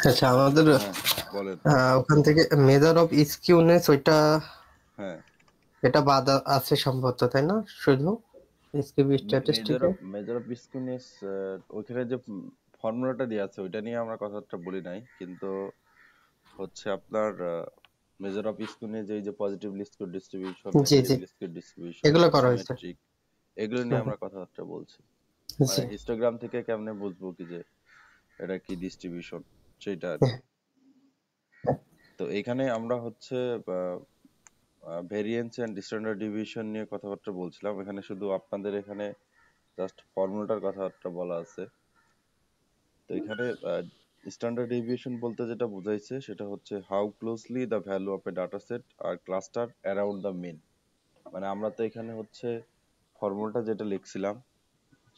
আচ্ছা, আমাদের হ্যাঁ, বলেন। ওখান থেকে মেজার অফ স্কিউনেস ওইটা হ্যাঁ, এটা বাদ আছে সম্ভবত, তাই না? শুধু এসকিউ মেজর স্ট্যাটিস্টিকে। অফ স্কিউনেস, ওইখানে যে ফর্মুলাটা দেওয়া আছে ওইটা নিয়ে আমরা কথাবার্তা বলি নাই, কিন্তু হচ্ছে আপনার মেজর অফ স্কিউনেস এই যে পজিটিভলি স্কিউ ডিস্ট্রিবিউশন, জি জি, নেগেটিভলি স্কিউ ডিস্ট্রিবিউশন, এগুলো করা হয়েছে। অ্যাসিমেট্রিক, এগুলো নিয়ে হুম, আমরা কথাবার্তা বলছি। জি। মানে হিস্টোগ্রাম থেকে কেমনে বুঝবো কি যে এটা কি ডিস্ট্রিবিউশন, সেটা আর কি। হ্যাঁ, তো এখানে আমরা হচ্ছে ভেরিয়েন্স এন্ড স্ট্যান্ডার্ড ডিভিয়েশন নিয়ে কথাবার্তা বলছিলাম। এখানে শুধু আপনাদের এখানে জাস্ট ফর্মুলাটার কথাবার্তা বলা আছে। তো এখানে স্ট্যান্ডার্ড ডেভিয়েশন বলতে যেটা বোঝাইছে সেটা হচ্ছে how closely the value of a data set are cluster around the mean. মানে আমরা তো এখানে হচ্ছে ফর্মুলাটা যেটা লিখছিলাম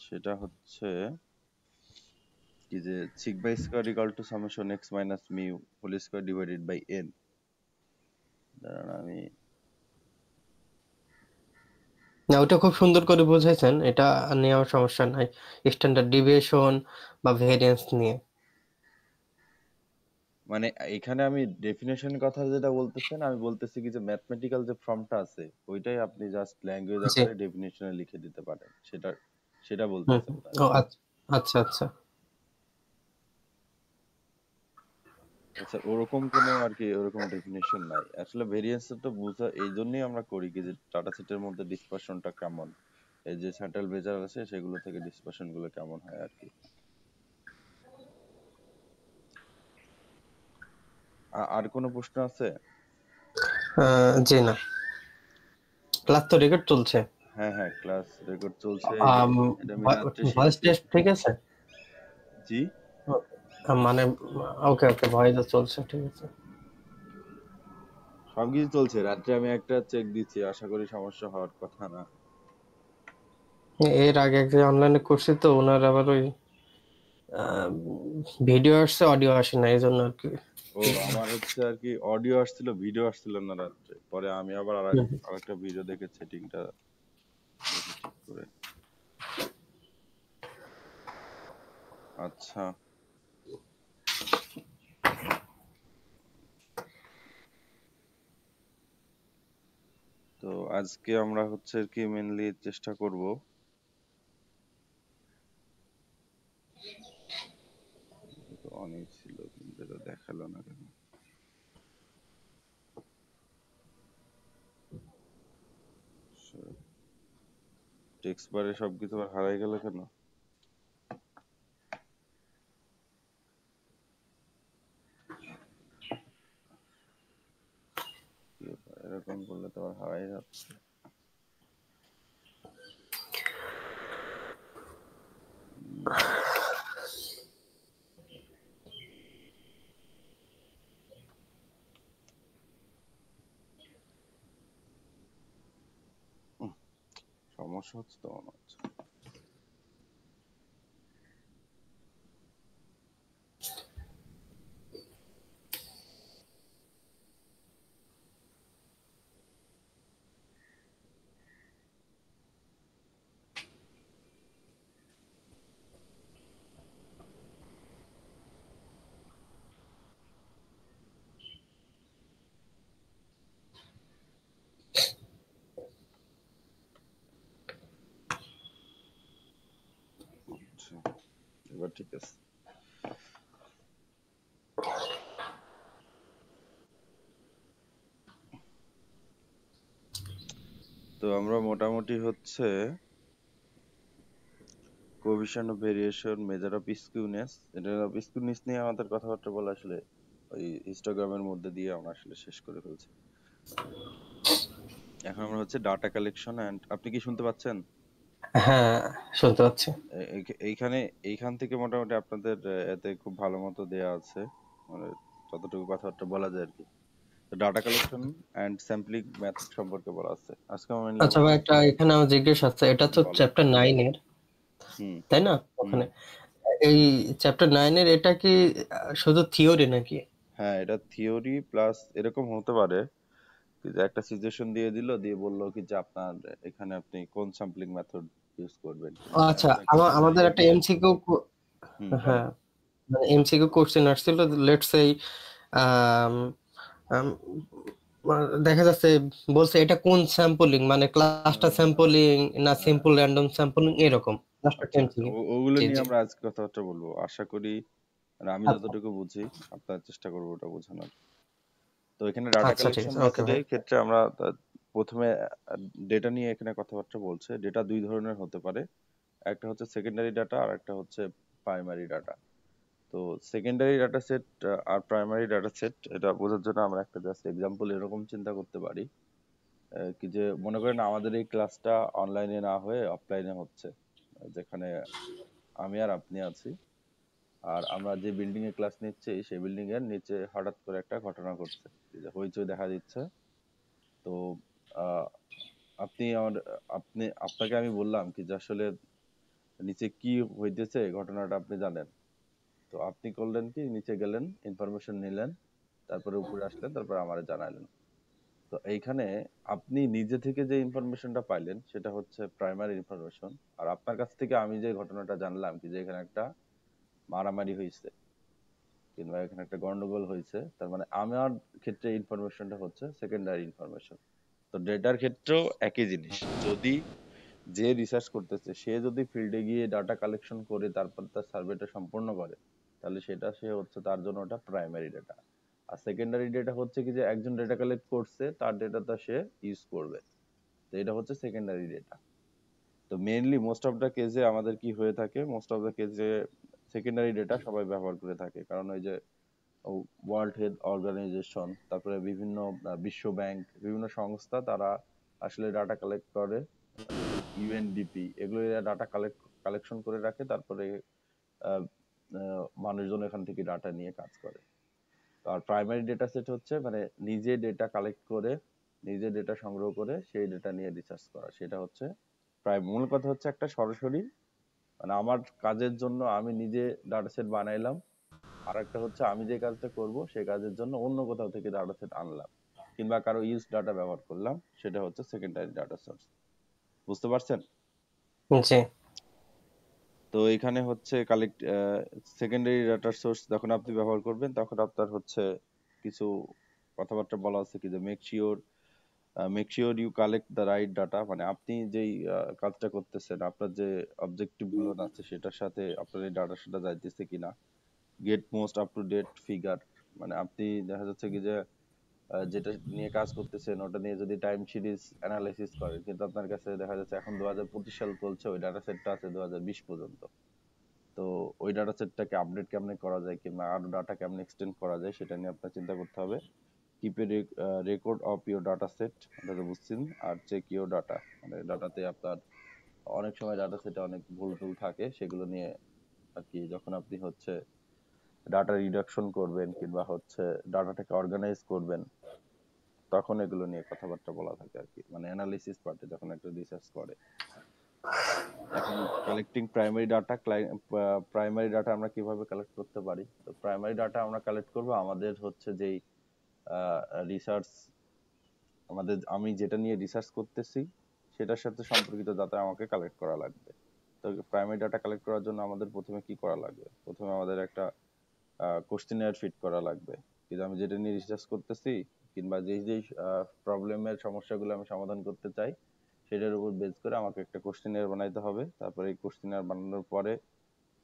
সেটা হচ্ছে কি যে sigma square equal to summation x minus mu whole square divided by n. দাঁড়ান আমি, না, ওটা খুব সুন্দর করে বুঝাইছেন, এটা নিয়ে আমার সমস্যা নাই। স্ট্যান্ডার্ড ডিভিয়েশন বা ভেরিয়েন্স নিয়ে। মানে এখানে আমি ডেফিনেশন কথা যেটা বলতেছেন, আমি বলতেছি কি যে ম্যাথমেটিক্যাল যে ফর্মটা আছে ওইটাই আপনি জাস্ট ল্যাঙ্গুয়েজ জি। আকারে ডেফিনেশনে লিখে দিতে পারেন, সেটা সেটা হুম বলতেছি হুম। ও আপনাকে। আচ্ছা আচ্ছা আচ্ছা। আচ্ছা, ওরকম কোনো আর কি ওরকম ডেফিনেশন নাই আসলে। ভেরিয়েন্স তো বোঝা এই জন্যই আমরা করি কি যে ডাটা সেটের মধ্যে ডিসপারশনটা কেমন, এই যে সেন্ট্রাল মেজার আছে সেগুলো থেকে ডিসপারশন গুলো কেমন হয় আর কি। আর কোনো প্রশ্ন আছে? জি না, ক্লাস তো রেকর্ড চলছে। হ্যাঁ হ্যাঁ, ক্লাস রেকর্ড চলছে, এই যে এটা আমি রাত্রে শেষ ভয়েস টেস্ট করছি। ঠিক আছে? জি, মানে ওকে ওকে, ভয়েস চলছে, ঠিক আছে। সবকিছু চলছে। রাত্রে আমি একটা চেক দিচ্ছি, আশা করি সমস্যা হওয়ার কথা না। এর আগে এক জায়গায় অনলাইনে করছি, তো ওনার আবার ওই ভিডিও আসছে, অডিও আসে না, এই জন্য আর কি। ও, আমার হচ্ছে আর কি অডিও আসছিল, ভিডিও আসছিল না রাত্রে। পরে আমি আবার হুম, আরেকটা ভিডিও দেখে সেটিংটা দেখি ঠিক করে। আচ্ছা, তো আজকে আমরা হচ্ছে আর কি মেনলি চেষ্টা করব, তো অনেক ছিল কিন্তু এটা দেখালো না কেন, টেক্সট বারে সবকিছু আর হারাই গেল কেন? কি ব্যাপার, এরকম করলে তো আর হারাই যাচ্ছে। সমস্যা হচ্ছে তো মনে হচ্ছে। আচ্ছা, এবার ঠিক আছে। তো আমরা মোটামুটি হচ্ছে coefficient of variation, measure of skewness, measure of skewness নিয়ে আমাদের কথাবার্তা বলা আসলে ওই হিস্টোগ্রামের মধ্যে দিয়ে আমরা আসলে শেষ করে ফেলছি। এখন আমরা হচ্ছে ডাটা কালেকশন এন্ড, আপনি কি শুনতে পাচ্ছেন? হ্যাঁ, শুনতে পাচ্ছি। এইখানে এইখান থেকে মোটামুটি আপনাদের এতে খুব ভালো মতো দেয়া আছে, মানে যতটুকু কথাবার্তা বলা যায় আর কি। তো data collection and sampling method সম্পর্কে বলা আছে। আজকে আমরা মেনলি আচ্ছা ভাই, একটা এখানে আমার জিজ্ঞেস আছে, এটা তো বলেন। চ্যাপ্টার 9 এর, হুম তাই না? হুম। ওখানে এই চ্যাপ্টার 9 এর এটা কি শুধু থিওরি নাকি? হ্যাঁ, এটা থিওরি প্লাস এরকম হতে পারে কি যে একটা সিচুয়েশন দিয়ে দিল, দিয়ে বললো কি যে আপনার এখানে আপনি কোন স্যাম্পলিং মেথড ইউজ করবেন। ও মানে আচ্ছা, এমন একটা আমাদের সিনারিও একটা দিয়ে, এমসিকিউ। হুম বলেন। হ্যাঁ, মানে এমসিকিউ কোশ্চেন আসছিল, লেটস সে দেখা যাচ্ছে বলছে এটা কোন স্যাম্পলিং, মানে ক্লাস্টার স্যাম্পলিং না হ্যাঁ, সিম্পল র্যান্ডম স্যাম্পলিং এরকম ক্লাস্টার আচ্ছা আচ্ছা, এমসিকিউ। ওগুলো জি নিয়ে জি। আমরা আজকে কথাবার্তা বলবো, আশা করি। মানে আমি আচ্ছা যতটুকু বুঝি আপনার চেষ্টা করবো ওটা বোঝানোর। তো এখানে ডাটা আচ্ছা ঠিক কালেকশন আছে, ওকে ভাই। মেথডের ক্ষেত্রে আমরা প্রথমে ডেটা নিয়ে এখানে কথাবার্তা বলছে। ডেটা দুই ধরনের হতে পারে, একটা হচ্ছে সেকেন্ডারি ডাটা আর একটা হচ্ছে প্রাইমারি ডাটা। তো সেকেন্ডারি ডাটা সেট আর প্রাইমারি ডাটা সেট এটা বোঝার জন্য আমরা একটা জাস্ট এক্সাম্পল এরকম চিন্তা করতে পারি, কি যে মনে করেন আমাদের এই ক্লাসটা অনলাইনে না হয়ে অফলাইনে হচ্ছে, যেখানে আমি আর আপনি আছি। আর আমরা যে বিল্ডিং এ ক্লাস নিচ্ছি সেই বিল্ডিং এর নিচে হঠাৎ করে একটা ঘটনা ঘটছে, এই যে হইচই দেখা দিচ্ছে। তো আহ, আপনি আমার আপনাকে আমি বললাম কি যে আসলে নিচে কি হইতেছে ঘটনাটা আপনি জানেন। তো আপনি করলেন কি, নিচে গেলেন, ইনফরমেশন নিলেন, তারপরে উপরে আসলেন, তারপরে আমারে জানালেন। তো এইখানে আপনি নিজে থেকে যে ইনফরমেশনটা পাইলেন সেটা হচ্ছে প্রাইমারি ইনফরমেশন। আর আপনার কাছ থেকে আমি যে ঘটনাটা জানলাম কি যে এখানে একটা মারামারি হয়েছে কিংবা এখানে একটা গন্ডগোল হয়েছে, তার মানে আমার ক্ষেত্রে ইনফরমেশনটা হচ্ছে সেকেন্ডারি ইনফরমেশন। তো ডেটার ক্ষেত্রেও একই জিনিস। যদি যে রিসার্চ করতেছে সে যদি ফিল্ডে গিয়ে ডাটা কালেকশন করে তারপর তার সার্ভেটা সম্পূর্ণ করে, তাহলে সেটা সে হচ্ছে তার জন্য ওটা প্রাইমারি ডেটা। আর সেকেন্ডারি ডেটা হচ্ছে কি যে একজন ডেটা কালেক্ট করছে, তার ডেটাটা সে ইউজ করবে। তো এটা হচ্ছে সেকেন্ডারি ডেটা। তো মেইনলি মোস্ট অফ দ্য কেসে আমাদের কি হয়ে থাকে, মোস্ট অফ দ্য কেসে সেকেন্ডারি ডেটা সবাই ব্যবহার করে থাকে। কারণ ওই যে ওয়ার্ল্ড হেলথ অর্গানাইজেশন, তারপরে বিভিন্ন বিশ্ব ব্যাংক, বিভিন্ন সংস্থা তারা আসলে ডাটা কালেক্ট করে। ইউএনডিপি এগুলো ডাটা কালেকশন করে রাখে, তারপরে আহ, মানুষজন এখান থেকে ডাটা নিয়ে কাজ করে। আর প্রাইমারি ডেটা সেট হচ্ছে মানে নিজে ডেটা কালেক্ট করে, নিজে ডেটা সংগ্রহ করে সেই ডেটা নিয়ে রিসার্চ করা, সেটা হচ্ছে প্রায় মূল কথা হচ্ছে একটা সরাসরি মানে আমার কাজের জন্য আমি নিজে ডাটা সেট বানাইলাম, আর একটা হচ্ছে আমি যে কাজটা করব সেই কাজের জন্য অন্য কোথাও থেকে ডাটা সেট আনলাম কিংবা কারো ইউজ ডাটা ব্যবহার করলাম, সেটা হচ্ছে সেকেন্ডারি ডাটা সোর্স। বুঝতে পারছেন? জি তো এখানে হচ্ছে কালেক্ট সেকেন্ডারি ডাটা সোর্স যখন আপনি ব্যবহার করবেন তখন আপনার হচ্ছে কিছু কথাবার্তা বলা আছে কি যে make sure you collect the right data. মানে আপনি যেই কাজটা করতেছেন, আপনার যে অবজেক্টিভ গুলো আছে সেটার সাথে আপনার এই ডাটার সাথে যাইতেছে কিনা। Get most up to date figure, মানে আপনি দেখা যাচ্ছে কি যে যেটা নিয়ে কাজ করতেছেন ওটা নিয়ে যদি টাইম সিরিজ অ্যানালাইসিস করেন, কিন্তু আপনার কাছে দেখা যাচ্ছে এখন 2025 সাল চলছে, ওই ডাটা সেটটা আছে 2020 পর্যন্ত। তো ওই ডাটা সেটটাকে আপডেট কেমনে করা যায় কিংবা আরো ডাটা কেমনে এক্সটেন্ড করা যায় সেটা নিয়ে আপনার চিন্তা করতে হবে। Keep A record of your data set, এটা তো বুঝছেন। আর চেক ইউর ডাটা, মানে ডাটাতে আপনার অনেক সময় ডাটা সেটে অনেক ভুল টুল থাকে, সেগুলো নিয়ে আর কি যখন আপনি হচ্ছে ডাটা রিডাকশন করবেন কিংবা হচ্ছে ডাটাটাকে অর্গানাইজ করবেন, তখন এগুলো নিয়ে কথাবার্তা বলা থাকে আর কি, মানে অ্যানালিসিস পার্টে যখন একটা রিসার্চ করে। এখন কালেক্টিং প্রাইমারি ডাটা আমরা কিভাবে কালেক্ট করতে পারি? তো প্রাইমারি ডাটা আমরা কালেক্ট করব আমাদের হচ্ছে যেই রিসার্চ, আমি যেটা নিয়ে রিসার্চ করতেছি সেটার সাথে সম্পর্কিত ডাটা আমাকে কালেক্ট করা লাগবে। তো প্রাইমারি ডাটা কালেক্ট করার জন্য আমাদের প্রথমে কি করা লাগবে? প্রথমে আমাদের একটা কোশ্চেনার ফিট করা লাগবে, কিন্তু আমি যেটা নিয়ে রিসার্চ করতেছি কিংবা যেই যেই প্রবলেমের সমস্যাগুলো আমি সমাধান করতে চাই সেটার উপর বেস করে আমাকে একটা কোশ্চেনার বানাইতে হবে। তারপরে এই কোশ্চেনার বানানোর পরে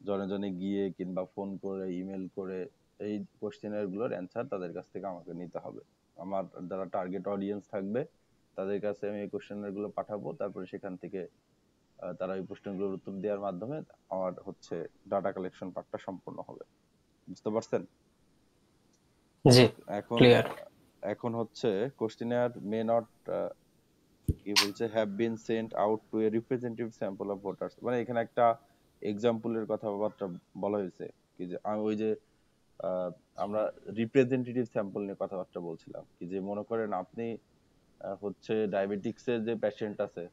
জনে জনে গিয়ে কিংবা ফোন করে ইমেল করে এই কোশ্চেনার গুলোর অ্যান্সার তাদের কাছ থেকে আমাকে নিতে হবে। আমার যারা টার্গেট অডিয়েন্স থাকবে তাদের কাছে আমি এই কোশ্চেনার গুলো পাঠাবো, তারপরে সেখান থেকে তারা এই প্রশ্নগুলোর উত্তর দেওয়ার মাধ্যমে আমার হচ্ছে ডাটা কালেকশন পার্টটা সম্পূর্ণ হবে। বুঝতে পারছেন? জি এখন ক্লিয়ার। এখন হচ্ছে কোশ্চেনার মে নট কি বলছে have been sent out to a representative sample of voters, মানে এখানে একটা এক্সাম্পলের কথাবার্তা বলা হয়েছে কি যে আমি ওই যে আহ, আমরা রিপ্রেজেন্টেটিভ স্যাম্পল নিয়ে কথাবার্তা বলছিলাম কি যে মনে করেন আপনি হচ্ছে ডায়াবেটিক্স এর যে পেশেন্ট আছে,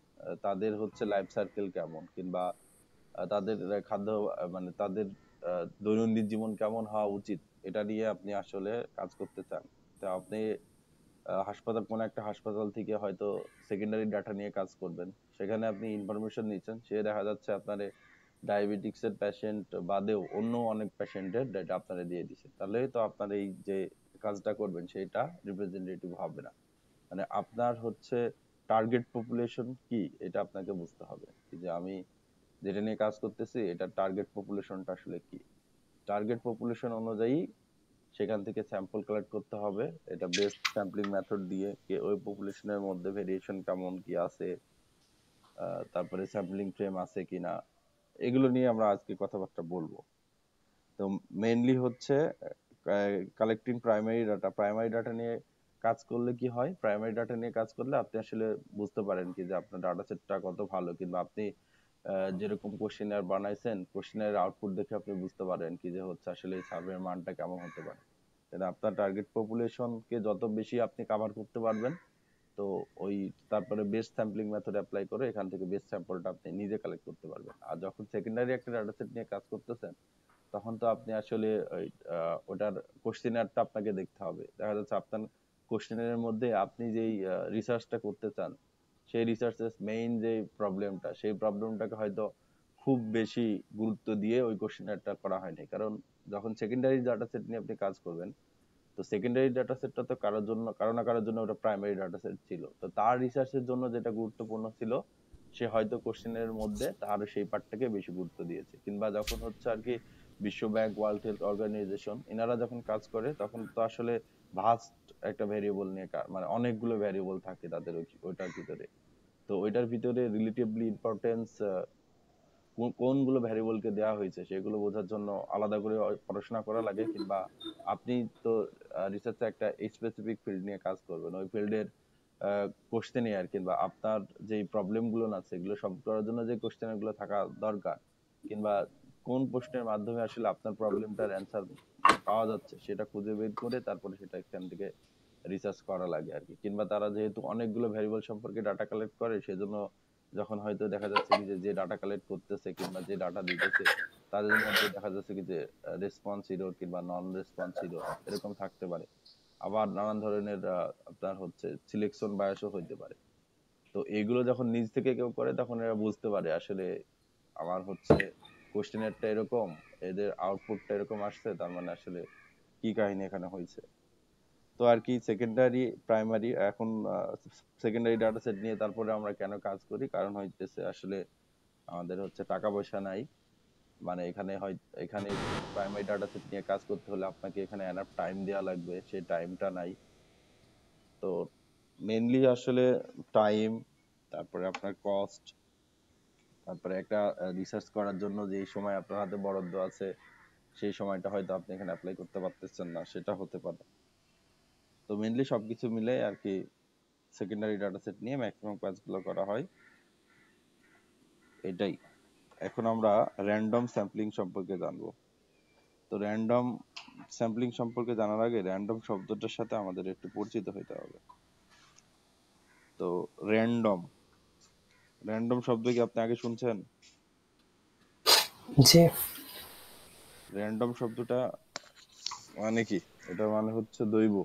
তাদের হচ্ছে লাইফ সার্কেল কেমন কিংবা তাদের খাদ্য মানে তাদের দৈনন্দিন জীবন কেমন হওয়া উচিত, এটা নিয়ে আপনি আসলে কাজ করতে চান। তো আপনি হাসপাতাল, কোন একটা হাসপাতাল থেকে হয়তো সেকেন্ডারি ডাটা নিয়ে কাজ করবেন, সেখানে আপনি ইনফরমেশন নিচ্ছেন, সে দেখা যাচ্ছে আপনার ডায়াবেটিক্স এর পেশেন্ট বাদেও অন্য অনেক পেশেন্টের ডেটা আপনারা দিয়ে দিচ্ছে, তাহলে তো আপনার এই যে কাজটা করবেন সেটা রিপ্রেজেন্টেটিভ হবে না। মানে আপনার হচ্ছে টার্গেট পপুলেশন কি এটা আপনাকে বুঝতে হবে, যে আমি যেটা নিয়ে কাজ করতেছি এটা টার্গেট পপুলেশনটা আসলে কি। টার্গেট পপুলেশন অনুযায়ী সেখান থেকে স্যাম্পল কালেক্ট করতে হবে, এটা বেস্ট স্যাম্পলিং মেথড দিয়ে ওই পপুলেশনের মধ্যে ভেরিয়েশন কেমন কি আছে, তারপরে স্যাম্পলিং ফ্রেম আছে কিনা, এগুলো নিয়ে আমরা আজকে কথাবার্তা বলবো। তো মেইনলি হচ্ছে collecting primary data. Primary data নিয়ে কাজ করলে কি হয়, প্রাইমারি ডাটা নিয়ে কাজ করলে আপনি আসলে বুঝতে পারেন কি যে আপনার ডাটা সেটটা কত ভালো, কিংবা আপনি যেরকম কোশ্চেনার বানাইছেন কোশ্চেনের আউটপুট দেখে আপনি বুঝতে পারেন কি যে হচ্ছে আসলে এই সার্ভের মানটা কেমন হতে পারে। আপনার টার্গেট পপুলেশনকে যত বেশি আপনি কভার করতে পারবেন, তো ওই তারপরে বেস্ট স্যাম্পলিং মেথড অ্যাপ্লাই করে এখান থেকে বেস্ট স্যাম্পলটা আপনি নিজে কালেক্ট করতে পারবেন। আর যখন সেকেন্ডারি একটা ডাটা সেট নিয়ে কাজ করতেছেন তখন তো আপনি আসলে ওই ওটার কোশ্চেনারটা আপনাকে দেখতে হবে। দেখা যাচ্ছে আপনার কোশ্চেনারের মধ্যে আপনি যেই রিসার্চটা করতে চান সেই রিসার্চের মেইন যে প্রবলেমটা, সেই প্রবলেমটাকে হয়তো খুব বেশি গুরুত্ব দিয়ে ওই কোশ্চেনারটা করা হয়নি। কারণ যখন সেকেন্ডারি ডাটা সেট নিয়ে আপনি কাজ করবেন, তো সেকেন্ডারি ডাটা সেটটা তো কারোর জন্য, কারো না কারোর জন্য ওটা প্রাইমারি ডাটা সেট ছিল, তো তার রিসার্চের জন্য যেটা গুরুত্বপূর্ণ ছিল সে হয়তো কোশ্চেনের মধ্যে তার সেই পার্টটাকে বেশি গুরুত্ব দিয়েছে। কিংবা যখন হচ্ছে আর কি বিশ্ব ব্যাংক, ওয়ার্ল্ড হেলথ অর্গানাইজেশন এনারা যখন কাজ করে তখন তো আসলে ভাস্ট একটা ভেরিয়েবল নিয়ে মানে অনেকগুলো ভেরিয়েবল থাকে তাদের ওইটার ভিতরে। তো ওইটার ভিতরে রিলেটিভলি ইম্পর্টেন্স কোনগুলো ভ্যারিয়েবলকে দেওয়া হয়েছে সেগুলো বোঝার জন্য আলাদা করে পড়াশোনা করা লাগে। কিংবা আপনি তো রিসার্চে একটা স্পেসিফিক ফিল্ড নিয়ে কাজ করবেন, ওই ফিল্ডের কোশ্চেনে আর কিংবা আপনার যে প্রবলেম গুলো আছে এগুলো সলভ করার জন্য যে কোশ্চেন গুলো থাকা দরকার, কিংবা কোন প্রশ্নের মাধ্যমে আসলে আপনার প্রবলেমটার অ্যান্সার পাওয়া যাচ্ছে সেটা খুঁজে বের করে তারপরে সেটা এখান থেকে রিসার্চ করা লাগে আর কি। কিংবা তারা যেহেতু অনেকগুলো ভ্যারিয়েবল সম্পর্কে ডাটা কালেক্ট করে সেজন্য যখন হয়তো দেখা যাচ্ছে কি যে যে ডাটা কালেক্ট করতেছে কিংবা যে ডাটা দিতেছে তাদের মধ্যে দেখা যাচ্ছে কি যে রেসপন্স হিরো কিংবা নন রেসপন্স হিরো এরকম থাকতে পারে। আবার নানান ধরনের আপনার হচ্ছে সিলেকশন বায়াসও হইতে পারে। তো এগুলো যখন নিজ থেকে কেউ করে তখন এরা বুঝতে পারে আসলে আমার হচ্ছে কোশ্চেনেরটা এরকম, এদের আউটপুটটা এরকম আসছে, তার মানে আসলে কি কাহিনী এখানে হয়েছে। তো আর কি সেকেন্ডারি প্রাইমারি এখন সেকেন্ডারি ডাটা সেট নিয়ে তারপরে আমরা কেন কাজ করি, কারণ হইতেছে আসলে আমাদের হচ্ছে টাকা পয়সা নাই। মানে এখানে হয়, এখানে প্রাইমারি ডাটা সেট নিয়ে কাজ করতে হলে আপনাকে এখানে এনাফ টাইম দেওয়া লাগবে, সেই টাইমটা নাই। তো মেইনলি আসলে টাইম, তারপরে আপনার কস্ট, তারপরে একটা রিসার্চ করার জন্য যে সময় আপনার হাতে বরাদ্দ আছে সেই সময়টা হয়তো আপনি এখানে অ্যাপ্লাই করতে পারতেছেন না, সেটা হতে পারে। তো মেইনলি সবকিছু মিলে আর কি সেকেন্ডারি ডাটা সেট নিয়ে ম্যাক্সিমাম কাজগুলো করা হয়, এটাই। এখন আমরা র্যান্ডম স্যাম্পলিং সম্পর্কে জানবো। তো র্যান্ডম স্যাম্পলিং সম্পর্কে জানার আগে র্যান্ডম শব্দটার সাথে আমাদের একটু পরিচিত হতে হবে। তো র্যান্ডম, র্যান্ডম শব্দ কি আপনি আগে শুনছেন? জি। র্যান্ডম শব্দটা মানে কি? এটা মানে হচ্ছে দৈব।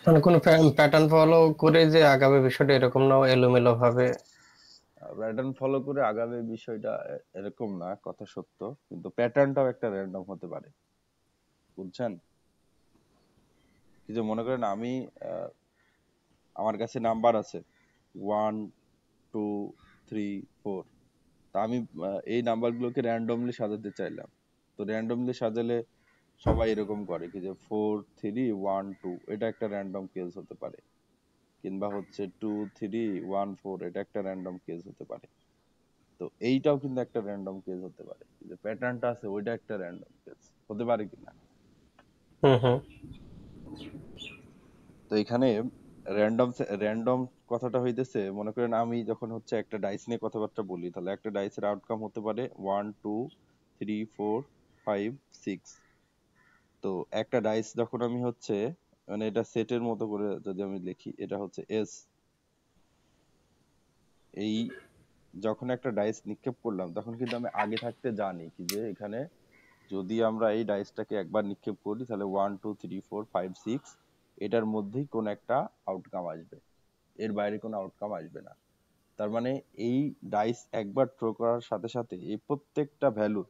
মানে কোনো প্যাটার্ন ফলো করে যে আগামী বিষয়টা এরকম না, এলোমেলো ভাবে। প্যাটার্ন ফলো করে আগামী বিষয়টা এরকম না, কথা সত্য, কিন্তু প্যাটার্নটাও একটা র্যান্ডম হতে পারে, বুঝছেন? কি যে মনে করেন আমি আহ, আমার কাছে নাম্বার আছে 1 2 3 4, তা আমি এই নাম্বারগুলোকে র্যান্ডমলি সাজাতে চাইলাম। তো র্যান্ডমলি সাজালে সবাই এরকম করে কি যে 4 3 1 2, এটা একটা র্যান্ডম কেস হতে পারে। কিংবা হচ্ছে 2 3 1 4, এটা একটা র্যান্ডম কেস হতে পারে। তো এইটাও কিন্তু একটা র্যান্ডম কেস হতে পারে, যে প্যাটার্নটা আছে ওইটা একটা র্যান্ডম কেস হতে পারে কিনা। হুম হুম। তো এখানে র্যান্ডম র্যান্ডম কথাটা হইতেছে, মনে করেন আমি যখন হচ্ছে একটা ডাইস নিয়ে কথাবার্তা বলি তাহলে একটা ডাইসের আউটকাম হতে পারে 1 2 3 4 5 6। তো একটা ডাইস যখন আমি হচ্ছে মানে এটা সেটের মতো করে যদি আমি লিখি, এটা হচ্ছে এস। এই যখন একটা ডাইস নিক্ষেপ করলাম তখন কিন্তু আমি আগে থাকতে জানি কি যে এখানে যদি আমরা এই ডাইসটাকে একবার নিক্ষেপ করি তাহলে 1 2 3 4 5 6 এটার মধ্যেই কোন একটা আউটকাম আসবে, এর বাইরে কোনো আউটকাম আসবে না। তার মানে এই ডাইস একবার থ্রো করার সাথে সাথে এই প্রত্যেকটা ভ্যালু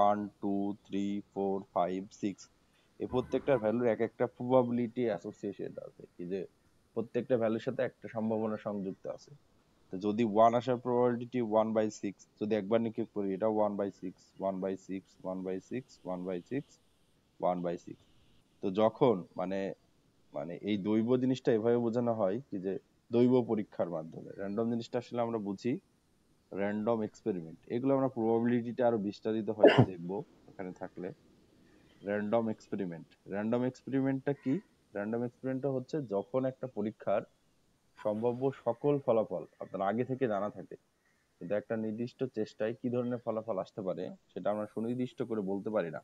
1 2 3 4 5 6 এই প্রত্যেকটা ভ্যালুর এক একটা প্রবাবিলিটি অ্যাসোসিয়েশন আছে, কি যে প্রত্যেকটা ভ্যালুর সাথে একটা সম্ভাবনা সংযুক্ত আছে। তো যদি 1 আসার প্রবাবিলিটি 1/6, যদি একবার নিক্ষেপ করি এটা 1/6 1/6 1/6 1/6 1/6। তো যখন মানে মানে এই দৈব জিনিসটা এভাবে বোঝানো হয় কি যে দৈব পরীক্ষার মাধ্যমে, র্যান্ডম জিনিসটা আসলে আমরা বুঝি র্যান্ডম এক্সপেরিমেন্ট, এগুলো আমরা প্রবাবিলিটিটা আরো বিস্তারিত হয়তো দেখবো এখানে থাকলে। র্যান্ডম এক্সপেরিমেন্টটা কি? র্যান্ডম এক্সপেরিমেন্টটা হচ্ছে যখন একটা পরীক্ষার সম্ভাব্য সকল ফলাফল আপনার আগে থেকে জানা থাকে, কিন্তু একটা নির্দিষ্ট চেষ্টায় কি ধরনের ফলাফল আসতে পারে সেটা আমরা সুনির্দিষ্ট করে বলতে পারি না,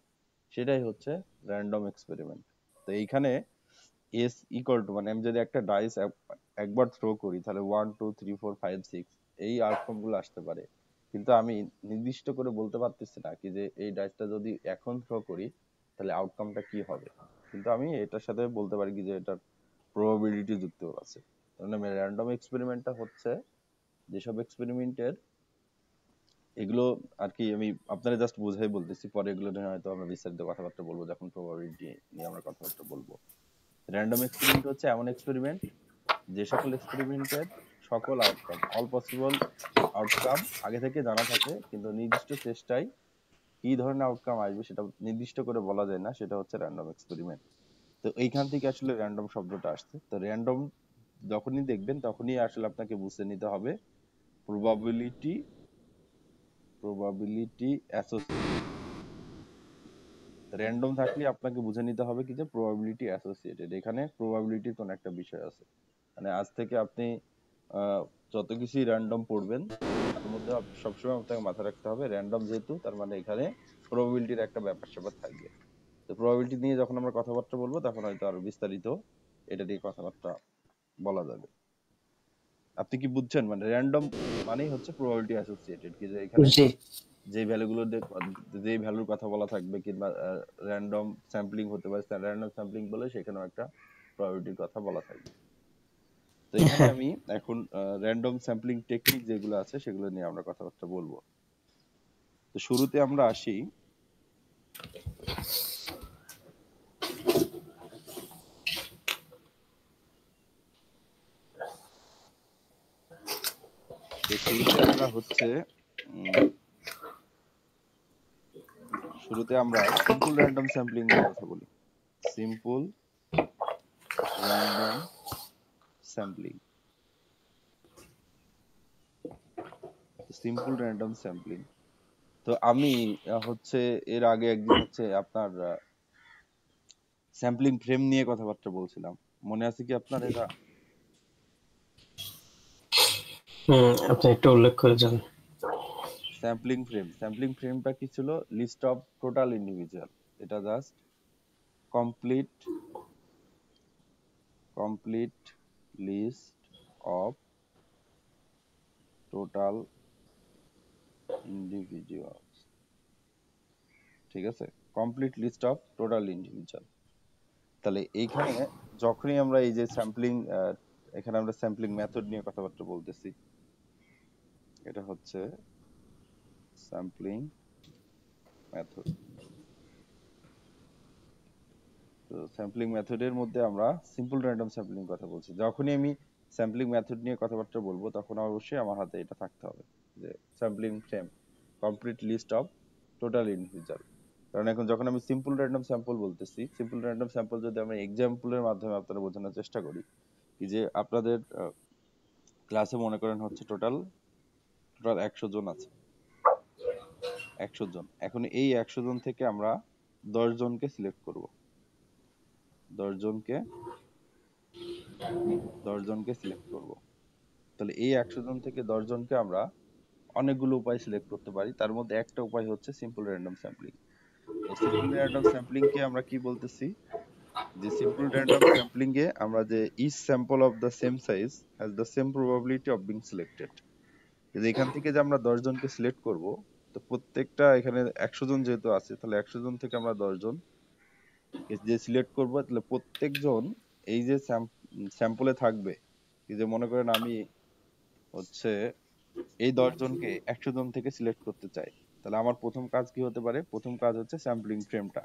সেটাই হচ্ছে র্যান্ডম এক্সপেরিমেন্ট। তো এইখানে এস ইকুয়াল টু মানে আমি যদি একটা ডাইস একবার থ্রো করি তাহলে 1 2 3 4 5 6 এই আউটকাম গুলো আসতে পারে, কিন্তু আমি নির্দিষ্ট করে বলতে পারতেছি না কি যে এই ডাইসটা যদি এখন থ্রো করি তাহলে আউটকামটা কি হবে, কিন্তু আমি এটার সাথে বলতে পারি কি যে এটার প্রবাবিলিটি যুক্ত আছে। মানে র্যান্ডম এক্সপেরিমেন্টটা হচ্ছে যেসব এক্সপেরিমেন্টের এগুলো আর কি আমি আপনারা জাস্ট বুঝাই বলতেছি, পরে এগুলো নিয়ে হয়তো আমরা বিস্তারিত কথাবার্তা বলবো যখন প্রবাবিলিটি নিয়ে আমরা কথাবার্তা বলবো। র্যান্ডম এক্সপেরিমেন্ট হচ্ছে এমন এক্সপেরিমেন্ট যে সকল এক্সপেরিমেন্টের সকল আউটকাম অল পসিবল আউটকাম আগে থেকে জানা থাকে, কিন্তু নির্দিষ্ট চেষ্টায় কি ধরনের আউটকাম আসবে সেটা নির্দিষ্ট করে বলা যায় না, সেটা হচ্ছে র্যান্ডম এক্সপেরিমেন্ট। তো এইখান থেকে আসলে র্যান্ডম শব্দটা আসছে। তো র্যান্ডম যখনই দেখবেন তখনই আসলে আপনাকে বুঝে নিতে হবে প্রবাবিলিটি প্রবাবিলিটি অ্যাসোসিয়েটেড। র্যান্ডম থাকলে আপনাকে বুঝে নিতে হবে কি যে প্রবাবিলিটি অ্যাসোসিয়েটেড, এখানে প্রবাবিলিটির কোন একটা বিষয় আছে। মানে আজ থেকে আপনি আহ, যত কিছুই র্যান্ডম পড়বেন তার মধ্যে সবসময় আপনাকে মাথায় রাখতে হবে র্যান্ডম যেহেতু তার মানে এখানে প্রবাবিলিটির একটা ব্যাপার স্যাপার থাকবে। তো প্রবাবিলিটি নিয়ে যখন আমরা কথাবার্তা বলবো তখন হয়তো আরো বিস্তারিত এটা নিয়ে কথাবার্তা বলা যাবে। আপনি কি বুঝছেন? মানে র্যান্ডম মানেই হচ্ছে প্রবাবিলিটি অ্যাসোসিয়েটেড, কি যে এখানে জি। যে ভ্যালুগুলো যেই ভ্যালুর কথা বলা থাকবে কিংবা র্যান্ডম স্যাম্পলিং হতে পারে, র্যান্ডম স্যাম্পলিং বলে সেখানেও একটা প্রবাবিলিটির কথা বলা থাকবে। তো এখানে হ্যাঁ। আমি এখন র্যান্ডম স্যাম্পলিং টেকনিক যেগুলো আছে সেগুলো নিয়ে আমরা কথাবার্তা বলবো। তো শুরুতে আমরা আসি তো শুরুতে আমরা হচ্ছে উম, শুরুতে আমরা সিম্পল র্যান্ডম স্যাম্পলিং নিয়ে কথা বলি। Simple random sampling simple random sampling তো আমি হচ্ছে এর আগে একদিন হচ্ছে আপনার স্যাম্পলিং ফ্রেম নিয়ে কথাবার্তা বলছিলাম, মনে আছে কি আপনার এটা? আপনি একটু উল্লেখ করে যান। স্যাম্পলিং ফ্রেমটা কি ছিল? List of total individual. এটা just complete complete list of total individual, ঠিক আছে? Complete list of total individual. তাহলে এইখানে যখনই আমরা এই যে স্যাম্পলিং এখানে আমরা স্যাম্পলিং মেথড নিয়ে কথাবার্তা বলতেছি, এটা হচ্ছে স্যাম্পলিং মেথড। তো স্যাম্পলিং মেথডের মধ্যে আমরা সিম্পল র্যান্ডম স্যাম্পলিং কথা বলছি। যখনই আমি স্যাম্পলিং মেথড নিয়ে কথাবার্তা বলবো তখন অবশ্যই আমার হাতে এটা থাকতে হবে যে sampling frame complete list of total individual. কারণ এখন যখন আমি সিম্পল র্যান্ডম স্যাম্পল বলতেছি, সিম্পল র্যান্ডম স্যাম্পল যদি আমরা এক্সাম্পলের মাধ্যমে আপনারা বোঝানোর চেষ্টা করি, কি যে আপনাদের ক্লাসে মনে করেন হচ্ছে টোটাল টোটাল 100 জন আছে, 100 জন। এখন এই 100 জন থেকে আমরা 10 জনকে সিলেক্ট করব, 10 জনকে 10 জনকে সিলেক্ট করব। তাহলে এই 100 জন থেকে 10 জনকে আমরা অনেকগুলো উপায় সিলেক্ট করতে পারি, তার মধ্যে একটা উপায় হচ্ছে সিম্পল র্যান্ডম স্যাম্পলিং। তো সিম্পল র্যান্ডম স্যাম্পলিং কে আমরা কি বলতেছি? যে সিম্পল র্যান্ডম স্যাম্পলিং এ আমরা যে each sample of the same size has the same probability of being selected. এখান থেকে যে আমরা 10 জনকে সিলেক্ট করব, তো প্রত্যেকটা এখানে 100 জন যেহেতু আছে তাহলে 100 জন থেকে আমরা 10 জন যে সিলেক্ট করব, তাহলে প্রত্যেকজন এই যে স্যাম্পলে থাকবে, এই যে মনে করেন আমি হচ্ছে এই 10 জনকে 100 জন থেকে সিলেক্ট করতে চাই, তাহলে আমার প্রথম কাজ কি হতে পারে? প্রথম কাজ হচ্ছে স্যাম্পলিং ফ্রেমটা।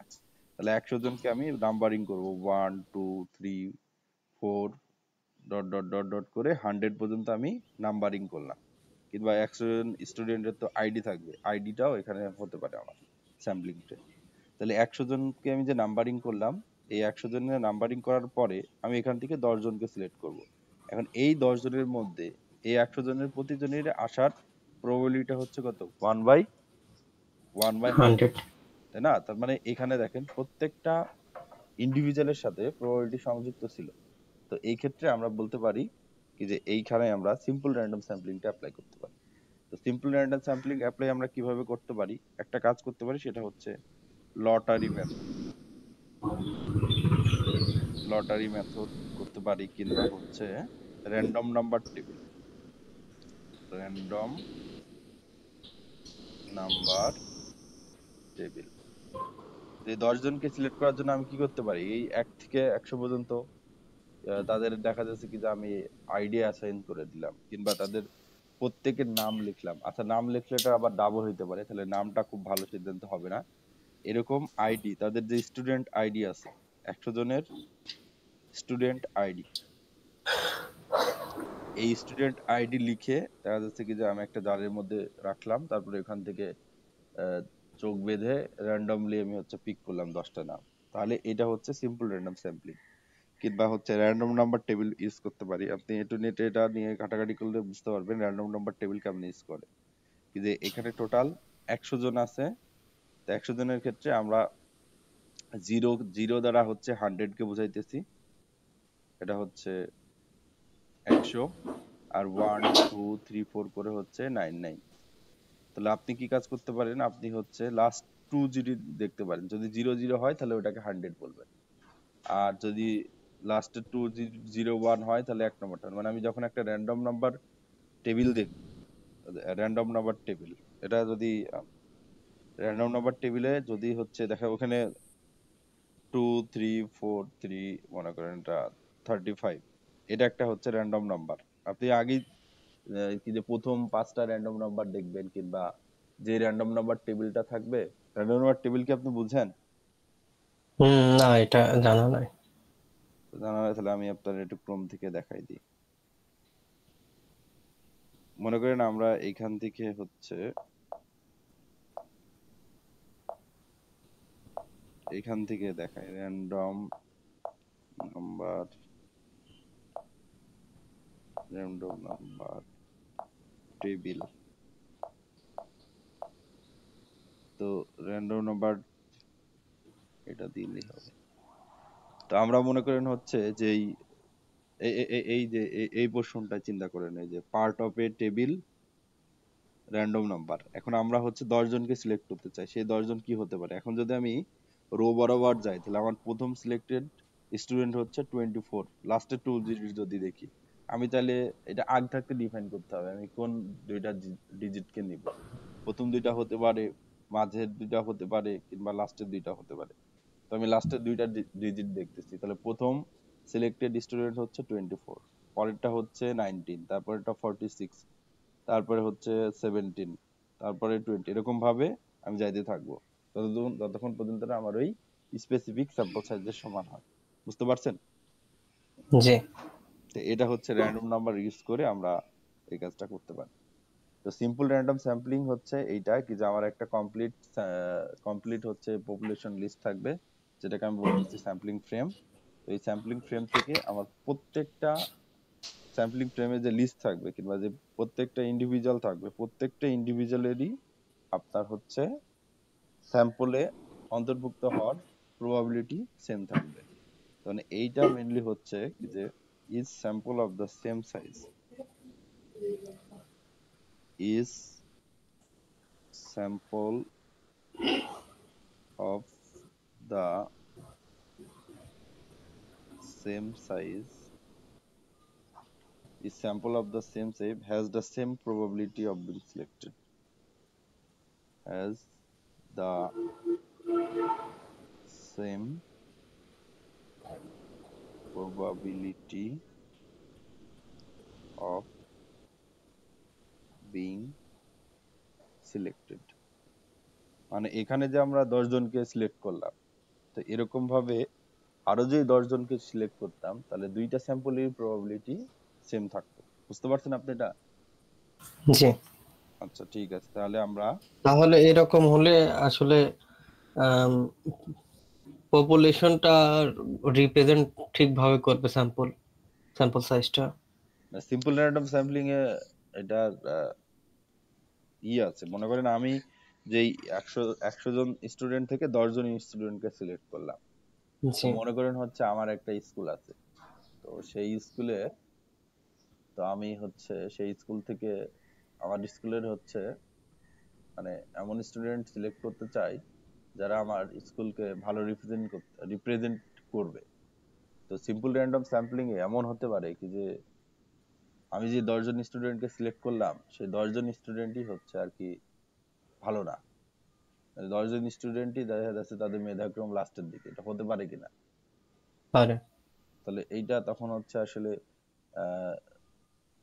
তাহলে 100 জনকে আমি নাম্বারিং করব, 1 2 3 4 ডট ডট ডট ডট করে 100 পর্যন্ত আমি নাম্বারিং করলাম। কিংবা 100 জন স্টুডেন্টের তো আইডি থাকবে, আইডিটাও এখানে হতে পারে আমার স্যাম্পলিং ফ্রেম। তাহলে 100 জনকে আমি যে নাম্বারিং করলাম, এই 100 জনের নাম্বারিং করার পরে আমি এখান থেকে 10 জনকে সিলেক্ট করব। এখন এই 10 জনের মধ্যে এই 100 জনের প্রতিজনের আসার প্রবাবিলিটি হচ্ছে কত? 1/100, 100। তাই না? তার মানে এখানে দেখেন প্রত্যেকটা ইন্ডিভিজুয়ালের সাথে প্রবাবিলিটি সংযুক্ত ছিল। তো এই ক্ষেত্রে আমরা বলতে পারি কি যে এইখানে আমরা সিম্পল র্যান্ডম স্যাম্পলিংটা অ্যাপ্লাই করতে পারি। তো সিম্পল র্যান্ডম স্যাম্পলিং অ্যাপ্লাই আমরা কিভাবে করতে পারি? একটা কাজ করতে পারি, সেটা হচ্ছে লটারি মেথড। লটারি মেথড করতে পারি, কিংবা হচ্ছে random number table. Random number table. এই 10 জনকে সিলেক্ট করার জন্য আমি কি করতে পারি? এই 1 থেকে 100 পর্যন্ত তাদের দেখা যাচ্ছে কি যে আমি আইডি অ্যাসাইন করে দিলাম, কিংবা তাদের প্রত্যেকের নাম লিখলাম। আচ্ছা, নাম লিখলে এটা আবার ডাবল হইতে পারে, তাহলে নামটা খুব ভালো সিদ্ধান্ত হবে না। এরকম আইডি, তাদের যে স্টুডেন্ট আইডি আছে, 100 জনের স্টুডেন্ট আইডি, এই স্টুডেন্ট আইডি লিখে দেখা যাচ্ছে কি যে আমি একটা জারের মধ্যে রাখলাম, তারপরে এখান থেকে আহ, চোখ বেঁধে র্যান্ডমলি আমি হচ্ছে পিক করলাম 10টা নাম। তাহলে এটা হচ্ছে সিম্পল র্যান্ডম স্যাম্পলিং। কিংবা হচ্ছে র্যান্ডম নাম্বার টেবিল ইউজ করতে পারি। আপনি একটু নেটে এটা নিয়ে ঘাটাঘাটি করলে বুঝতে পারবেন র্যান্ডম নাম্বার টেবিল কেমন ইউজ করে। কি যে এখানে টোটাল 100 জন আছে, তো 100 জনের ক্ষেত্রে আমরা জিরো জিরো দ্বারা হচ্ছে 100 কে বোঝাইতেছি, এটা হচ্ছে 100। আর 1 2 3 4 করে হচ্ছে 99। তাহলে আপনি কি কাজ করতে পারেন? আপনি হচ্ছে লাস্ট 2 জিরো দেখতে পারেন, যদি 0 0 হয় তাহলে ওটাকে 100 বলবেন। আর যদি লাস্টে 2 0 1 হয় তাহলে 1 নম্বরটা, মানে আমি যখন একটা র্যান্ডম নাম্বার টেবিল দেখব, র্যান্ডম নাম্বার টেবিল, এটা যদি র্যান্ডম নাম্বার টেবিলে যদি হচ্ছে দেখা ওখানে 2 3 4 3, মনে করেন এটা 35, এটা একটা হচ্ছে র্যান্ডম নাম্বার। আপনি আগেই কি যে প্রথম 5টা র্যান্ডম নাম্বার দেখবেন, কিংবা যে র্যান্ডম নাম্বার টেবিলটা থাকবে। র্যান্ডম নাম্বার টেবিল কি আপনি বুঝছেন? না, এটা জানা নাই। জানা নাই? তাহলে আমি আপনার একটু ক্রোম থেকে দেখাই দিই। মনে করেন আমরা এইখান থেকে হচ্ছে এইখান থেকে দেখাই random number, random number table. তো র্যান্ডম নাম্বার এটা দিলেই হবে। তো আমরা মনে করেন হচ্ছে যে এই যে এই পোর্শনটা চিন্তা করেন, এই যে part of A table random number. এখন আমরা হচ্ছে 10 জনকে সিলেক্ট করতে চাই, সেই 10 জন কি হতে পারে? এখন যদি আমি রো বরাবর যাই, তাহলে আমার প্রথম সিলেক্টেড স্টুডেন্ট হচ্ছে 24, লাস্টে 2 ডিজিট যদি দেখি, আমি তাহলে এটা আগ থাকতে ডিফাইন করতে হবে আমি কোন দুইটা ডিজিটকে নিব। প্রথম দুইটা হতে পারে, মাঝের দুইটা হতে পারে, কিংবা লাস্টের দুইটা হতে পারে। তো আমি লাস্টের দুইটা ডিজিট দেখতেছি, তাহলে প্রথম সিলেক্টেড স্টুডেন্ট হচ্ছে 24, পরেরটা হচ্ছে 19, তারপরেরটা 46, তারপরে হচ্ছে 17, তারপরে 20, এরকম ভাবে আমি যাইতে থাকবো যতক্ষণ পর্যন্ত না আমার ওই স্পেসিফিক স্যাম্পল সাইজের সমান হয়। বুঝতে পারছেন? জি। তো এটা হচ্ছে র্যান্ডম নাম্বার ইউজ করে আমরা এই কাজটা করতে পারি। তো সিম্পল র্যান্ডম স্যাম্পলিং হচ্ছে এইটা কি যে আমার একটা কমপ্লিট হচ্ছে পপুলেশন লিস্ট থাকবে, যেটাকে আমি বলতেছি স্যাম্পলিং ফ্রেম। তো এই স্যাম্পলিং ফ্রেম থেকে আমার প্রত্যেকটা স্যাম্পলিং ফ্রেমে যে লিস্ট থাকবে, কিংবা যে প্রত্যেকটা ইন্ডিভিজুয়াল থাকবে, প্রত্যেকটা ইন্ডিভিজুয়ালেরই আপনার হচ্ছে স্যাম্পলে অন্তর্ভুক্ত হওয়ার প্রবাবিলিটি সেম থাকবে। মানে এইটা মেইনলি হচ্ছে কি যে is sample of the same size, is sample of the same size, is sample of the same shape has the same probability of being selected, has the same probability of being selected, মানে এখানে যে আমরা 10 জনকে select করলাম, তো এরকম ভাবে আরো যদি 10 জনকে সিলেক্ট করতাম তাহলে দুইটা স্যাম্পলের প্রবাবিলিটি সেম থাকতো। বুঝতে পারছেন আপনি এটা? জি। আচ্ছা ঠিক আছে, তাহলে আমরা তাহলে এরকম হলে আসলে পপুলেশনটা রিপ্রেজেন্ট ঠিকভাবে করবে স্যাম্পল সাইজটা। সিম্পল র্যান্ডম স্যাম্পলিং এ এটা আছে, মনে করেন আমি যেই একশো 100 জন স্টুডেন্ট থেকে 10 জন স্টুডেন্টকে সিলেক্ট করলাম। তো জি। মনে করেন হচ্ছে আমার একটা স্কুল আছে, তো সেই স্কুলে, তো আমি হচ্ছে সেই স্কুল থেকে আমার স্কুলের হচ্ছে মানে এমন স্টুডেন্ট সিলেক্ট করতে চাই যারা আমার স্কুলকে ভালো রিপ্রেজেন্ট করবে। তো সিম্পল র্যান্ডম স্যাম্পলিং এ এমন হতে পারে কি যে আমি যে 10 জন স্টুডেন্টকে সিলেক্ট করলাম সেই 10 জন স্টুডেন্টই হচ্ছে আর কি ভালো না, 10 জন স্টুডেন্টই দেখা যাচ্ছে তাদের মেধাক্রম লাস্টের দিকে, এটা হতে পারে কিনা? পারে। তাহলে এইটা তখন হচ্ছে আসলে আহ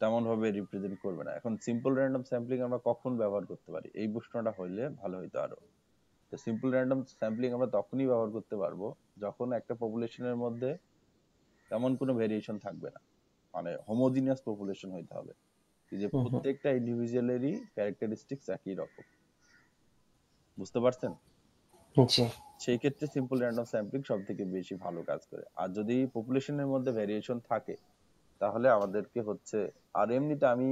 তেমন ভাবে রিপ্রেজেন্ট করবে না। এখন সিম্পল র্যান্ডম স্যাম্পলিং আমরা কখন ব্যবহার করতে পারি, এই প্রশ্নটা হইলে ভালো হইতো আরো। তো সিম্পল র্যান্ডম স্যাম্পলিং আমরা তখনই ব্যবহার করতে পারবো যখন একটা পপুলেশনের মধ্যে তেমন কোনো ভেরিয়েশন থাকবে না, মানে হোমোজিনিয়াস পপুলেশন হইতে হবে, এই যে হুম হুম। প্রত্যেকটা ইন্ডিভিজুয়ালেরই ক্যারেক্টারিস্টিক্স একই রকম। বুঝতে পারছেন? জি। সেই ক্ষেত্রে সিম্পল র্যান্ডম স্যাম্পলিং সব থেকে বেশি ভালো কাজ করে। আর যদি পপুলেশনের মধ্যে ভেরিয়েশন থাকে তাহলে আমাদেরকে হচ্ছে, আর এমনিতে আমি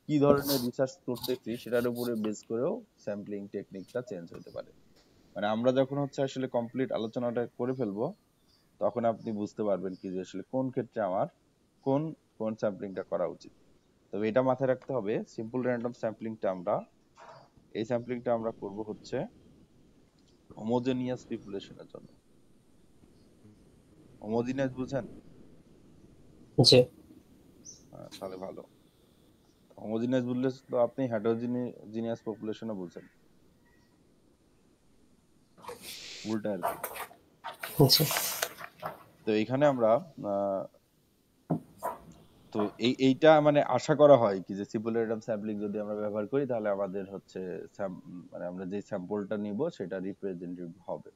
কি ধরনের রিসার্চ করতেছি সেটার উপরে বেস করেও স্যাম্পলিং টেকনিকটা চেঞ্জ হতে পারে। মানে আমরা যখন হচ্ছে আসলে কমপ্লিট আলোচনাটা করে ফেলবো তখন আপনি বুঝতে পারবেন কি যে আসলে কোন ক্ষেত্রে আমার কোন কোন স্যাম্পলিংটা করা উচিত। তবে এটা মাথায় রাখতে হবে, সিম্পল র্যান্ডম স্যাম্পলিংটা আমরা এই স্যাম্পলিংটা আমরা করব হচ্ছে হোমোজেনিয়াস পপুলেশনের জন্য। হোমোজিনিয়াস বুঝেন? জি। তাহলে ভালো। হোমোজিনিয়াস বললে তো আপনি হেটারোজিনিয়াস পপুলেশনও বুঝেন, উল্টা আর কি। জি। তো এখানে আমরা আহ, তো এইটা মানে আশা করা হয় কি যে সিম্পল র্যান্ডম স্যাম্পলিং যদি আমরা ব্যবহার করি তাহলে আমাদের হচ্ছে মানে আমরা যে স্যাম্পলটা নিব সেটা রিপ্রেজেন্টেটিভ হবে,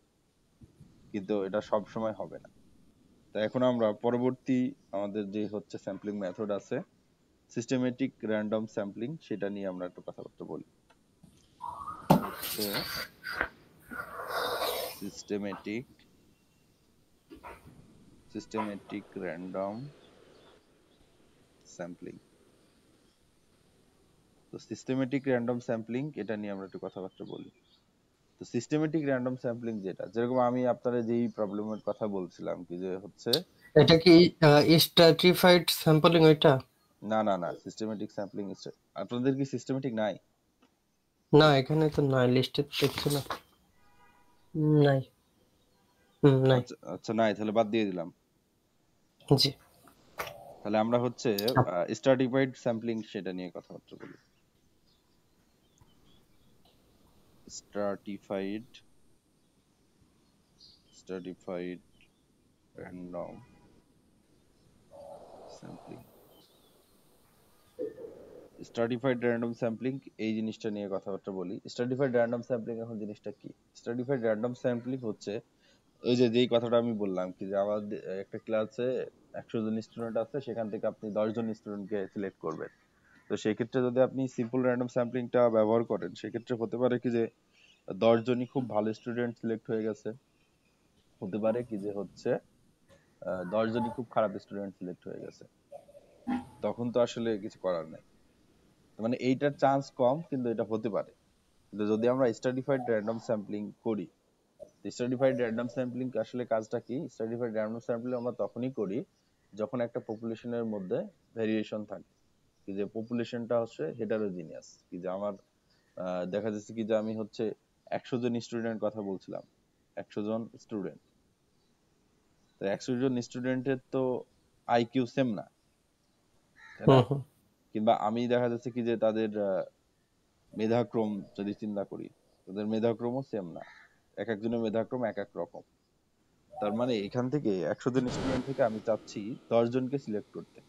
কিন্তু এটা সব সময় হবে না। তো এখন আমরা পরবর্তী আমাদের যে হচ্ছে স্যাম্পলিং মেথড আছে সিস্টেমেটিক র্যান্ডম স্যাম্পলিং, সেটা নিয়ে আমরা একটু কথাবার্তা বলি। হচ্ছে সিস্টেমেটিক সিস্টেমেটিক র্যান্ডম স্যাম্পলিং। তো সিস্টেমেটিক র্যান্ডম স্যাম্পলিং এটা নিয়ে আমরা একটু কথাবার্তা বলি। তো সিস্টেমেটিক র্যান্ডম স্যাম্পলিং যেটা, যেরকম আমি আপনাদের যেই প্রবলেমের কথা বলছিলাম কি যে হচ্ছে, এটা কি স্ট্র্যাটিফাইড স্যাম্পলিং ওইটা? না না না, সিস্টেমেটিক স্যাম্পলিং, আপনাদের কি সিস্টেমেটিক নাই? না, এখানে তো নাই, লিস্টে দেখছি না। নাই। নাই। আচ্ছা আচ্ছা, নাই, তাহলে বাদ দিয়ে দিলাম। জি। তাহলে আমরা হচ্ছে স্ট্র্যাটিফাইড স্যাম্পলিং সেটা নিয়ে কথাবার্তা বলি। Stratified stratified random sampling. Stratified random sampling এই জিনিসটা নিয়ে কথাবার্তা বলি। স্ট্র্যাটিফাইড র্যান্ডম স্যাম্পলিং এখন জিনিসটা কি? স্ট্র্যাটিফাইড র্যান্ডম স্যাম্পলিং হচ্ছে ওই যে যেই কথাটা আমি বললাম কি যে আমাদের একটা ক্লাসে 100 জন স্টুডেন্ট আছে, সেখান থেকে আপনি 10 জন স্টুডেন্টকে সিলেক্ট করবেন। তো সেই ক্ষেত্রে যদি আপনি সিম্পল র্যান্ডম স্যাম্পলিংটা ব্যবহার করেন সেক্ষেত্রে হতে পারে কি যে 10 জনই খুব ভালো স্টুডেন্ট সিলেক্ট হয়ে গেছে, হতে পারে কি যে হচ্ছে 10 জনই খুব খারাপ স্টুডেন্ট সিলেক্ট হয়ে গেছে। তখন তো আসলে কিছু করার নাই, মানে এইটার চান্স কম কিন্তু এটা হতে পারে। কিন্তু যদি আমরা স্ট্র্যাটিফাইড র্যান্ডম স্যাম্পলিং করি, স্ট্র্যাটিফাইড র্যান্ডম স্যাম্পলিং আসলে কাজটা কি? স্ট্র্যাটিফাইড র্যান্ডম স্যাম্পলিং আমরা তখনই করি যখন একটা পপুলেশনের মধ্যে ভেরিয়েশন থাকে, কি যে পপুলেশনটা হচ্ছে হেটারোজিনিয়াস, কি যে আমার দেখা যাচ্ছে কি যে আমি হচ্ছে 100 জন স্টুডেন্ট কথা বলছিলাম, 100 জন স্টুডেন্ট, তো 100 জন স্টুডেন্টের তো আইকিউ সেম না, তাই না? হুম হুম। কিংবা আমি দেখা যাচ্ছে কি যে তাদের মেধাক্রম যদি চিন্তা করি, তাদের মেধাক্রমও সেম না, এক একজনের মেধাক্রম এক এক রকম। তার মানে এখান থেকে 100 জন স্টুডেন্ট থেকে আমি চাচ্ছি 10 জনকে সিলেক্ট করতে।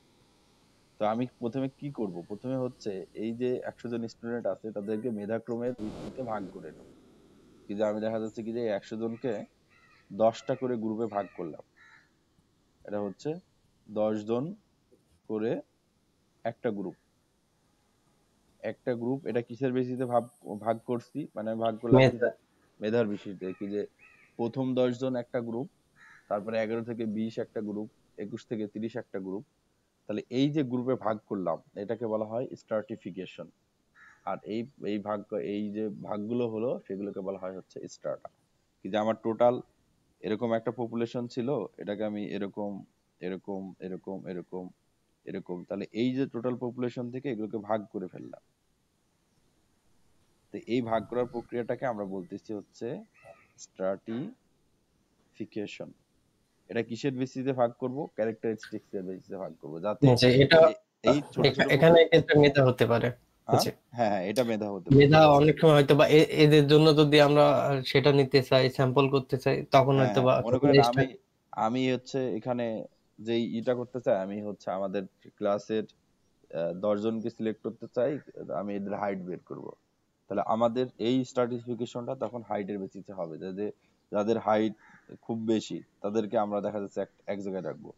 তো আমি প্রথমে কি করব, প্রথমে হচ্ছে এই যে 100 জন স্টুডেন্ট আছে তাদেরকে মেধাক্রমের ভিত্তিতে ভাগ করে নেব। কি যে আমি দেখা যাচ্ছে কি যে 100 জনকে 10টা করে গ্রুপে ভাগ করলাম। এটা হচ্ছে 10 জন করে একটা গ্রুপ। একটা গ্রুপ এটা কিসের বেসিসে ভাগ ভাগ করছি, মানে আমি ভাগ করলাম কি মেধা। যে মেধার ভিত্তিতে। কি যে প্রথম 10 জন একটা গ্রুপ, তারপরে 11 থেকে 20 একটা গ্রুপ, 21 থেকে 30 একটা গ্রুপ। তাহলে এই যে গ্রুপে ভাগ করলাম এটাকে বলা হয় স্ট্রাটিফিকেশন। আর এই এই যে ভাগগুলো হলো সেগুলোকে বলা হয় হচ্ছে স্ট্রাটা। কি যে আমার টোটাল এরকম একটা পপুলেশন ছিল, এটাকে আমি এরকম এরকম এরকম এরকম এরকম, তাহলে এই যে টোটাল পপুলেশন থেকে এগুলোকে ভাগ করে ফেললাম। তো এই ভাগ করার প্রক্রিয়াটাকে আমরা বলতেছি হচ্ছে স্ট্রাটিফিকেশন। এটা কিসের বেসিসে ভাগ করব? ক্যারেক্টারিস্টিক্স এর বেসিসে ভাগ করব, যাতে যে এটা এই ছোট ছোট এখানে কিন্তু মেধা হতে পারে। হ্যাঁ জি। হ্যাঁ হ্যাঁ, এটা মেধা হতে পারে। মেধা অনেক সময় হয়তো বা এদের জন্য যদি আমরা সেটা নিতে চাই, স্যাম্পল করতে চাই, তখন হ্যাঁ হয়তো হ্যাঁ, বা মনে তখন করেন এই আমি আমি হচ্ছে এখানে যেই ইটা করতে চাই, আমি হচ্ছে আমাদের ক্লাসের 10 জনকে সিলেক্ট করতে চাই, আমি এদের হাইট বের করব। তাহলে আমাদের এই স্ট্রাটিফিকেশনটা তখন হাইটের বেসিসে হবে, যাদের হাইট খুব বেশি তাদেরকে আমরা দেখা যাচ্ছে এক জায়গায় রাখবো,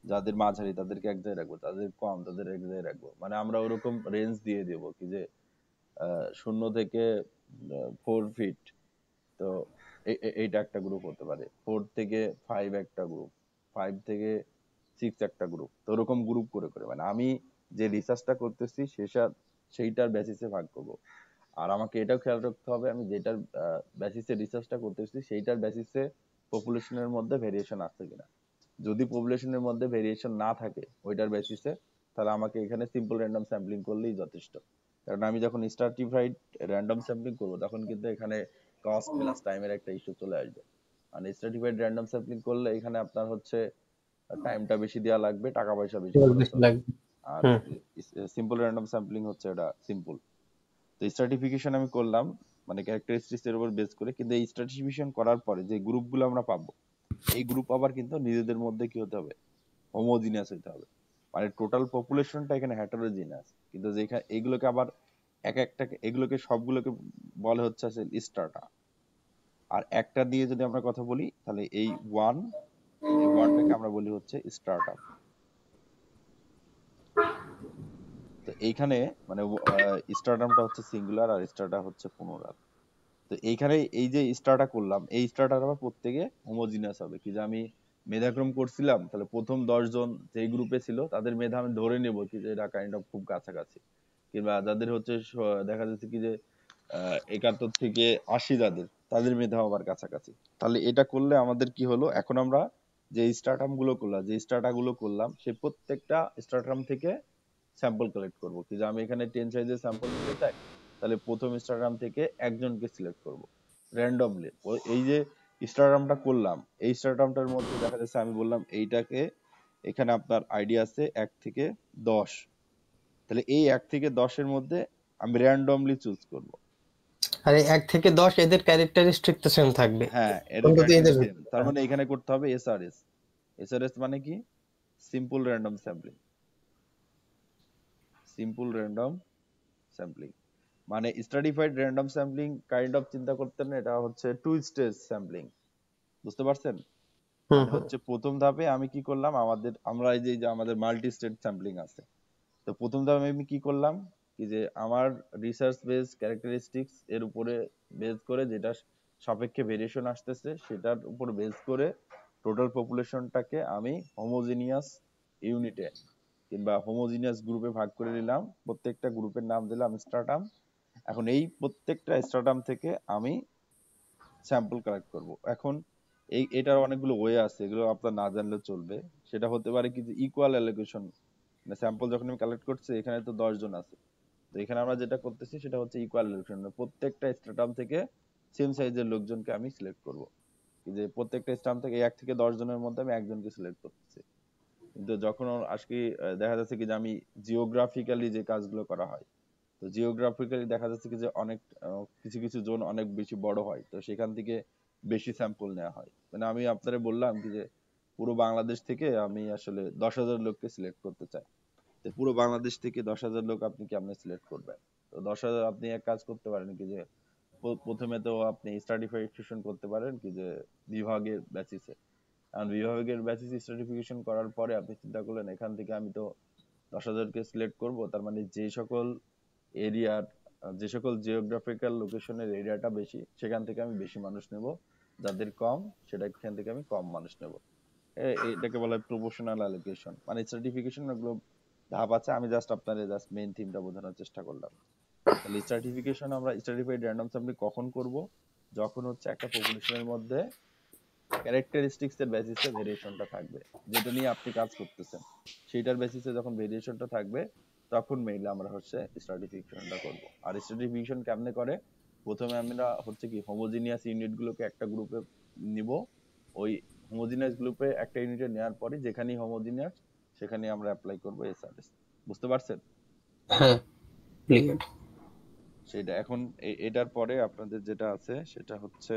যাদের মাঝারি তাদেরকে এক জায়গায় রাখবো, যাদের কম তাদের এক জায়গায় রাখবো। মানে আমরা ওরকম রেঞ্জ দিয়ে দেবো কি যে 0 থেকে 4 ফিট। তো এইটা একটা গ্রুপ হতে পারে, 4 থেকে 5 একটা গ্রুপ, 5 থেকে 6 একটা গ্রুপ। তো ওরকম গ্রুপ করে করে মানে আমি যে রিসার্চটা করতেছি সেইটার বেসিসে ভাগ করব। আর আমাকে এটাও খেয়াল রাখতে হবে আমি যেটার বেসিসে রিসার্চটা করতেছি সেইটার বেসিসে পপুলেশনের মধ্যে ভেরিয়েশন আছে কিনা। যদি পপুলেশনের মধ্যে ভেরিয়েশন না থাকে ওইটার বেসিসে, তাহলে আমাকে এখানে সিম্পল র্যান্ডম স্যাম্পলিং করলেই যথেষ্ট। কারণ আমি যখন স্ট্রাটিফাইড র্যান্ডম স্যাম্পলিং করব তখন কিন্তু এখানে কস্ট প্লাস টাইমের একটা ইস্যু চলে আসবে। মানে স্ট্রাটিফাইড র্যান্ডম স্যাম্পলিং করলে এখানে আপনার হচ্ছে টাইমটা বেশি দেওয়া লাগবে, টাকা পয়সা বেশি সময় খরচ বেশি হবে। লাগবে। আর হুম। সিম্পল র্যান্ডম স্যাম্পলিং হচ্ছে এটা সিম্পল। তো স্ট্রাটিফিকেশন আমি করলাম মানে ক্যারেক্টারিস্টিক্স এর উপর বেস করে, কিন্তু এই স্ট্রাটিফিকেশন করার পরে যে গ্রুপগুলো আমরা পাবো এই গ্রুপ আবার কিন্তু নিজেদের মধ্যে কি হতে হবে, হোমোজিনিয়াস হতে হবে। মানে টোটাল পপুলেশনটা এখানে হেটারোজিনিয়াস, কিন্তু যেখানে এগুলোকে আবার এক একটা এগুলোকে সবগুলোকে বলে হচ্ছে স্ট্রাটা। আর একটা দিয়ে যদি আমরা কথা বলি তাহলে এই ওয়ানটাকে আমরা বলি হচ্ছে স্ট্রাটাম। তো এইখানে মানে স্ট্রাটামটা হচ্ছে সিঙ্গুলার আর স্ট্রাটা হচ্ছে প্লুরাল। তো এইখানে এই যে স্টারটা করলাম এই স্টারটার আবার প্রত্যেকে হোমোজিনিয়াস হবে। কি যে আমি মেধাক্রম করছিলাম, তাহলে প্রথম 10 জন যেই গ্রুপে ছিল তাদের মেধা আমি ধরে নেব কি যে এরা কাইন্ড অফ খুব কাছাকাছি। কিংবা যাদের হচ্ছে দেখা যাচ্ছে কি যে 71 থেকে 80 তাদের মেধা আবার কাছাকাছি। তাহলে এটা করলে আমাদের কি হলো, এখন আমরা যে স্টারটাম গুলো করলাম, যে স্টারটা গুলো করলাম সেই প্রত্যেকটা স্টারটাম থেকে স্যাম্পল কালেক্ট করব। কি যে আমি এখানে 10 সাইজের স্যাম্পল নিতে চাই, তাহলে প্রথম ইনস্টাগ্রাম থেকে একজনকে সিলেক্ট করব র্যান্ডমলি। এই যে ইনস্টাগ্রামটা করলাম এই ইনস্টাগ্রামটার মধ্যে দেখা যাচ্ছে আমি বললাম এইটাকে, এখানে আপনার আইডিয়া আছে 1 থেকে 10, তাহলে এই 1 থেকে 10-এর মধ্যে আমি র্যান্ডমলি চুজ করব। আর এই 1 থেকে 10 এদের ক্যারেক্টারিস্টিক তো সেম থাকবে। হ্যাঁ এদের অন্তত ক্যারেক্টার এদের সেম, ভিতরে। তার হ্যাঁ। মানে এখানে করতে হবে এসআরএস। এসআরএস মানে কি? Simple random sampling. Simple random sampling মানে stratified random sampling kind of চিন্তা করতেন, এটা হচ্ছে 2 স্টেজ স্যাম্পলিং। বুঝতে পারছেন? হুম মানে হুম। হচ্ছে প্রথম ধাপে আমি কি করলাম, আমরা এই যে আমাদের মাল্টি স্টেজ স্যাম্পলিং আছে। তো প্রথম ধাপে আমি কি করলাম, কি যে আমার রিসার্চ বেস ক্যারেক্টারিস্টিক্স এর উপরে বেস করে যেটা সাপেক্ষে ভেরিয়েশন আসতেছে সেটার উপর বেস করে টোটাল পপুলেশনটাকে আমি হোমোজিনিয়াস ইউনিটে কিংবা হোমোজিনিয়াস গ্রুপে ভাগ করে নিলাম। প্রত্যেকটা গ্রুপের নাম দিলাম স্ট্রাটাম। এখন এই প্রত্যেকটা স্ট্রাটাম থেকে আমি স্যাম্পল কালেক্ট করব। এখন এটার অনেকগুলো ওয়ে আছে, এগুলো আপনার না জানলেও চলবে। সেটা হতে পারে কি যে ইকুয়াল অ্যালোকেশন, মানে স্যাম্পল যখন আমি কালেক্ট করছি এখানে তো 10 জন আছে, তো এখানে আমরা যেটা করতেছি সেটা হচ্ছে ইকুয়াল অ্যালোকেশন, প্রত্যেকটা স্ট্রাটাম থেকে সেম সাইজের লোকজনকে আমি সিলেক্ট করব। যে প্রত্যেকটা স্ট্রাটাম থেকে 1 থেকে 10 জনের মধ্যে আমি একজনকে সিলেক্ট করতেছি। কিন্তু যখন আজকে দেখা যাচ্ছে কি যে আমি জিওগ্রাফিক্যালি যে কাজগুলো করা হয়, তো জিওগ্রাফিক্যালি দেখা যাচ্ছে কি যে অনেক কিছু কিছু জোন অনেক বেশি বড় হয়, তো সেখান থেকে বেশি স্যাম্পল নেওয়া হয়। মানে আমি আপনারে বললাম কি যে পুরো বাংলাদেশ থেকে আমি আসলে 10,000 লোককে সিলেক্ট করতে চাই। তো পুরো বাংলাদেশ থেকে 10,000 লোক আপনি কেমনে সিলেক্ট করবেন? তো 10,000 আপনি এক কাজ করতে পারেন কি যে প্রথমে তো আপনি স্ট্রাটিফিকেশন করতে পারেন কি যে বিভাগের বেসিসে। কারণ বিভাগের বেসিস স্ট্রাটিফিকেশন করার পরে আপনি চিন্তা করলেন এখান থেকে আমি তো 10,000 কে সিলেক্ট করব, তার মানে যে সকল এরিয়ার, যে সকল জিওগ্রাফিক্যাল লোকেশনের এরিয়াটা বেশি সেখান থেকে আমি বেশি মানুষ নেব, যাদের কম সেখান থেকে আমি কম মানুষ নেব। এটাকে বলা হয় প্রপোর্শনাল অ্যালোকেশন। মানে স্ট্রাটিফিকেশন গুলো ধাপ আছে, আমি জাস্ট আপনাদের জাস্ট মেইন থিমটা বোঝানোর চেষ্টা করলাম। তাহলে স্ট্রাটিফিকেশন আমরা স্ট্রাটিফাইড র্যান্ডম স্যাম্পলিং কখন করব? যখন হচ্ছে একটা পপুলেশনের মধ্যে ক্যারেক্টারিস্টিক্স এর বেসিসে ভেরিয়েশনটা থাকবে, যেটা নিয়ে আপনি কাজ করতেছেন সেইটার বেসিসে যখন ভেরিয়েশনটা থাকবে, তখন মেইনলি আমরা হচ্ছে স্ট্রাটিফিকেশনটা করব। আর স্ট্রাটিফিকেশন কেমনে করে? প্রথমে আমরা হচ্ছে কি হোমোজিনিয়াস ইউনিট গুলোকে একটা গ্রুপে নিব, ওই হোমোজিনিয়াস গ্রুপে একটা ইউনিটে নেওয়ার পরে যেখানেই হোমোজিনিয়াস সেখানে আমরা অ্যাপ্লাই করব এসআরএস। বুঝতে পারছেন? হ্যাঁ, ক্লিয়ার। সেটা এখন এটার পরে আপনাদের যেটা আছে সেটা হচ্ছে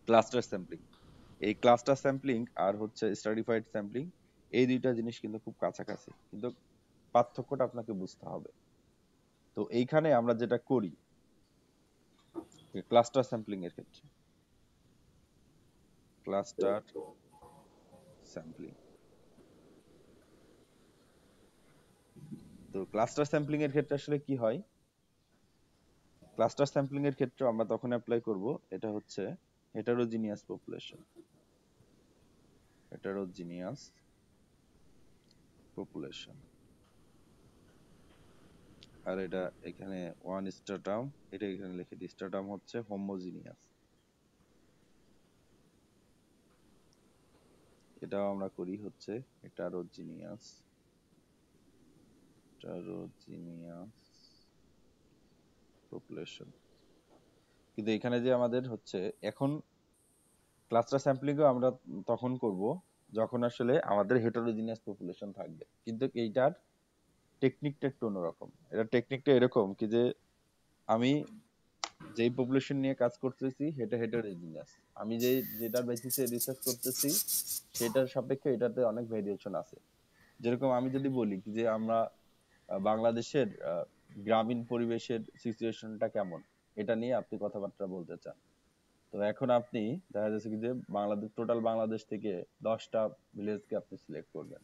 ক্লাস্টার স্যাম্পলিং। এই ক্লাস্টার স্যাম্পলিং আর হচ্ছে স্ট্রাটিফাইড স্যাম্পলিং, এই দুইটা জিনিস কিন্তু খুব কাছাকাছি, কিন্তু পার্থক্যটা আপনাকে বুঝতে হবে। তো এইখানে আমরা যেটা করি ক্লাস্টার স্যাম্পলিং এর ক্ষেত্রে, ক্লাস্টার স্যাম্পলিং, তো ক্লাস্টার স্যাম্পলিং এর ক্ষেত্রে আসলে কি হয়? ক্লাস্টার স্যাম্পলিং এর ক্ষেত্রে আমরা তখন অ্যাপ্লাই করব, এটা হচ্ছে হেটারোজিনিয়াস পপুলেশন, হেটারোজিনিয়াস পপুলেশন। আর এটা এখানে ওয়ান স্টারটাম, এটা এখানে লিখে দিই, স্টারটাম হচ্ছে হোমোজিনিয়াস। এটাও আমরা করি হচ্ছে হেটারোজিনিয়াস, হেটারোজিনিয়াস পপুলেশন। কিন্তু এখানে যে আমাদের হচ্ছে এখন ক্লাস্টার স্যাম্পলিংও আমরা তখন করব যখন আসলে আমাদের হেটারোজিনিয়াস পপুলেশন থাকবে, কিন্তু এইটার টেকনিকটা একটু অন্যরকম। এটা টেকনিকটা এরকম কি যে আমি যেই পপুলেশন নিয়ে কাজ করতেছি সেটা হেটারোজিনিয়াস, আমি যেটার বেসিসে রিসার্চ করতেছি সেটার সাপেক্ষে এটাতে অনেক ভেরিয়েশন আছে। যেরকম আমি যদি বলি কি যে আমরা বাংলাদেশের গ্রামীণ পরিবেশের সিচুয়েশনটা কেমন, এটা নিয়ে আপনি কথাবার্তা বলতে চান। তো এখন আপনি দেখা যাচ্ছে কি যে বাংলাদেশ, টোটাল বাংলাদেশ থেকে 10টা ভিলেজকে আপনি সিলেক্ট করবেন।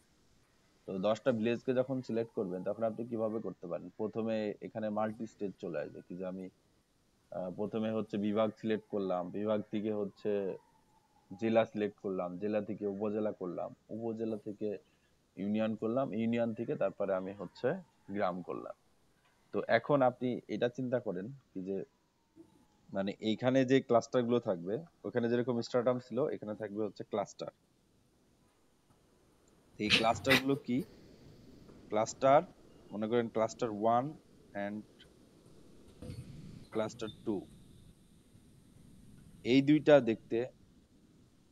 তো 10টা ভিলেজকে যখন সিলেক্ট করবেন তখন আপনি কিভাবে করতে পারেন? প্রথমে এখানে মাল্টি স্টেজ চলে আসবে কি যে আমি প্রথমে হচ্ছে বিভাগ সিলেক্ট করলাম, বিভাগ থেকে হচ্ছে জেলা সিলেক্ট করলাম, জেলা থেকে উপজেলা করলাম, উপজেলা থেকে ইউনিয়ন করলাম, ইউনিয়ন থেকে তারপরে আমি হচ্ছে গ্রাম করলাম। তো এখন আপনি এটা চিন্তা করেন কি যে মানে এইখানে যে ক্লাস্টার গুলো থাকবে, ওখানে যেরকম স্ট্রাটাম ছিল এখানে থাকবে হচ্ছে ক্লাস্টার। এই ক্লাস্টার গুলো কি? ক্লাস্টার, মনে করেন ক্লাস্টার 1 এন্ড ক্লাস্টার 2, এই দুইটা দেখতে,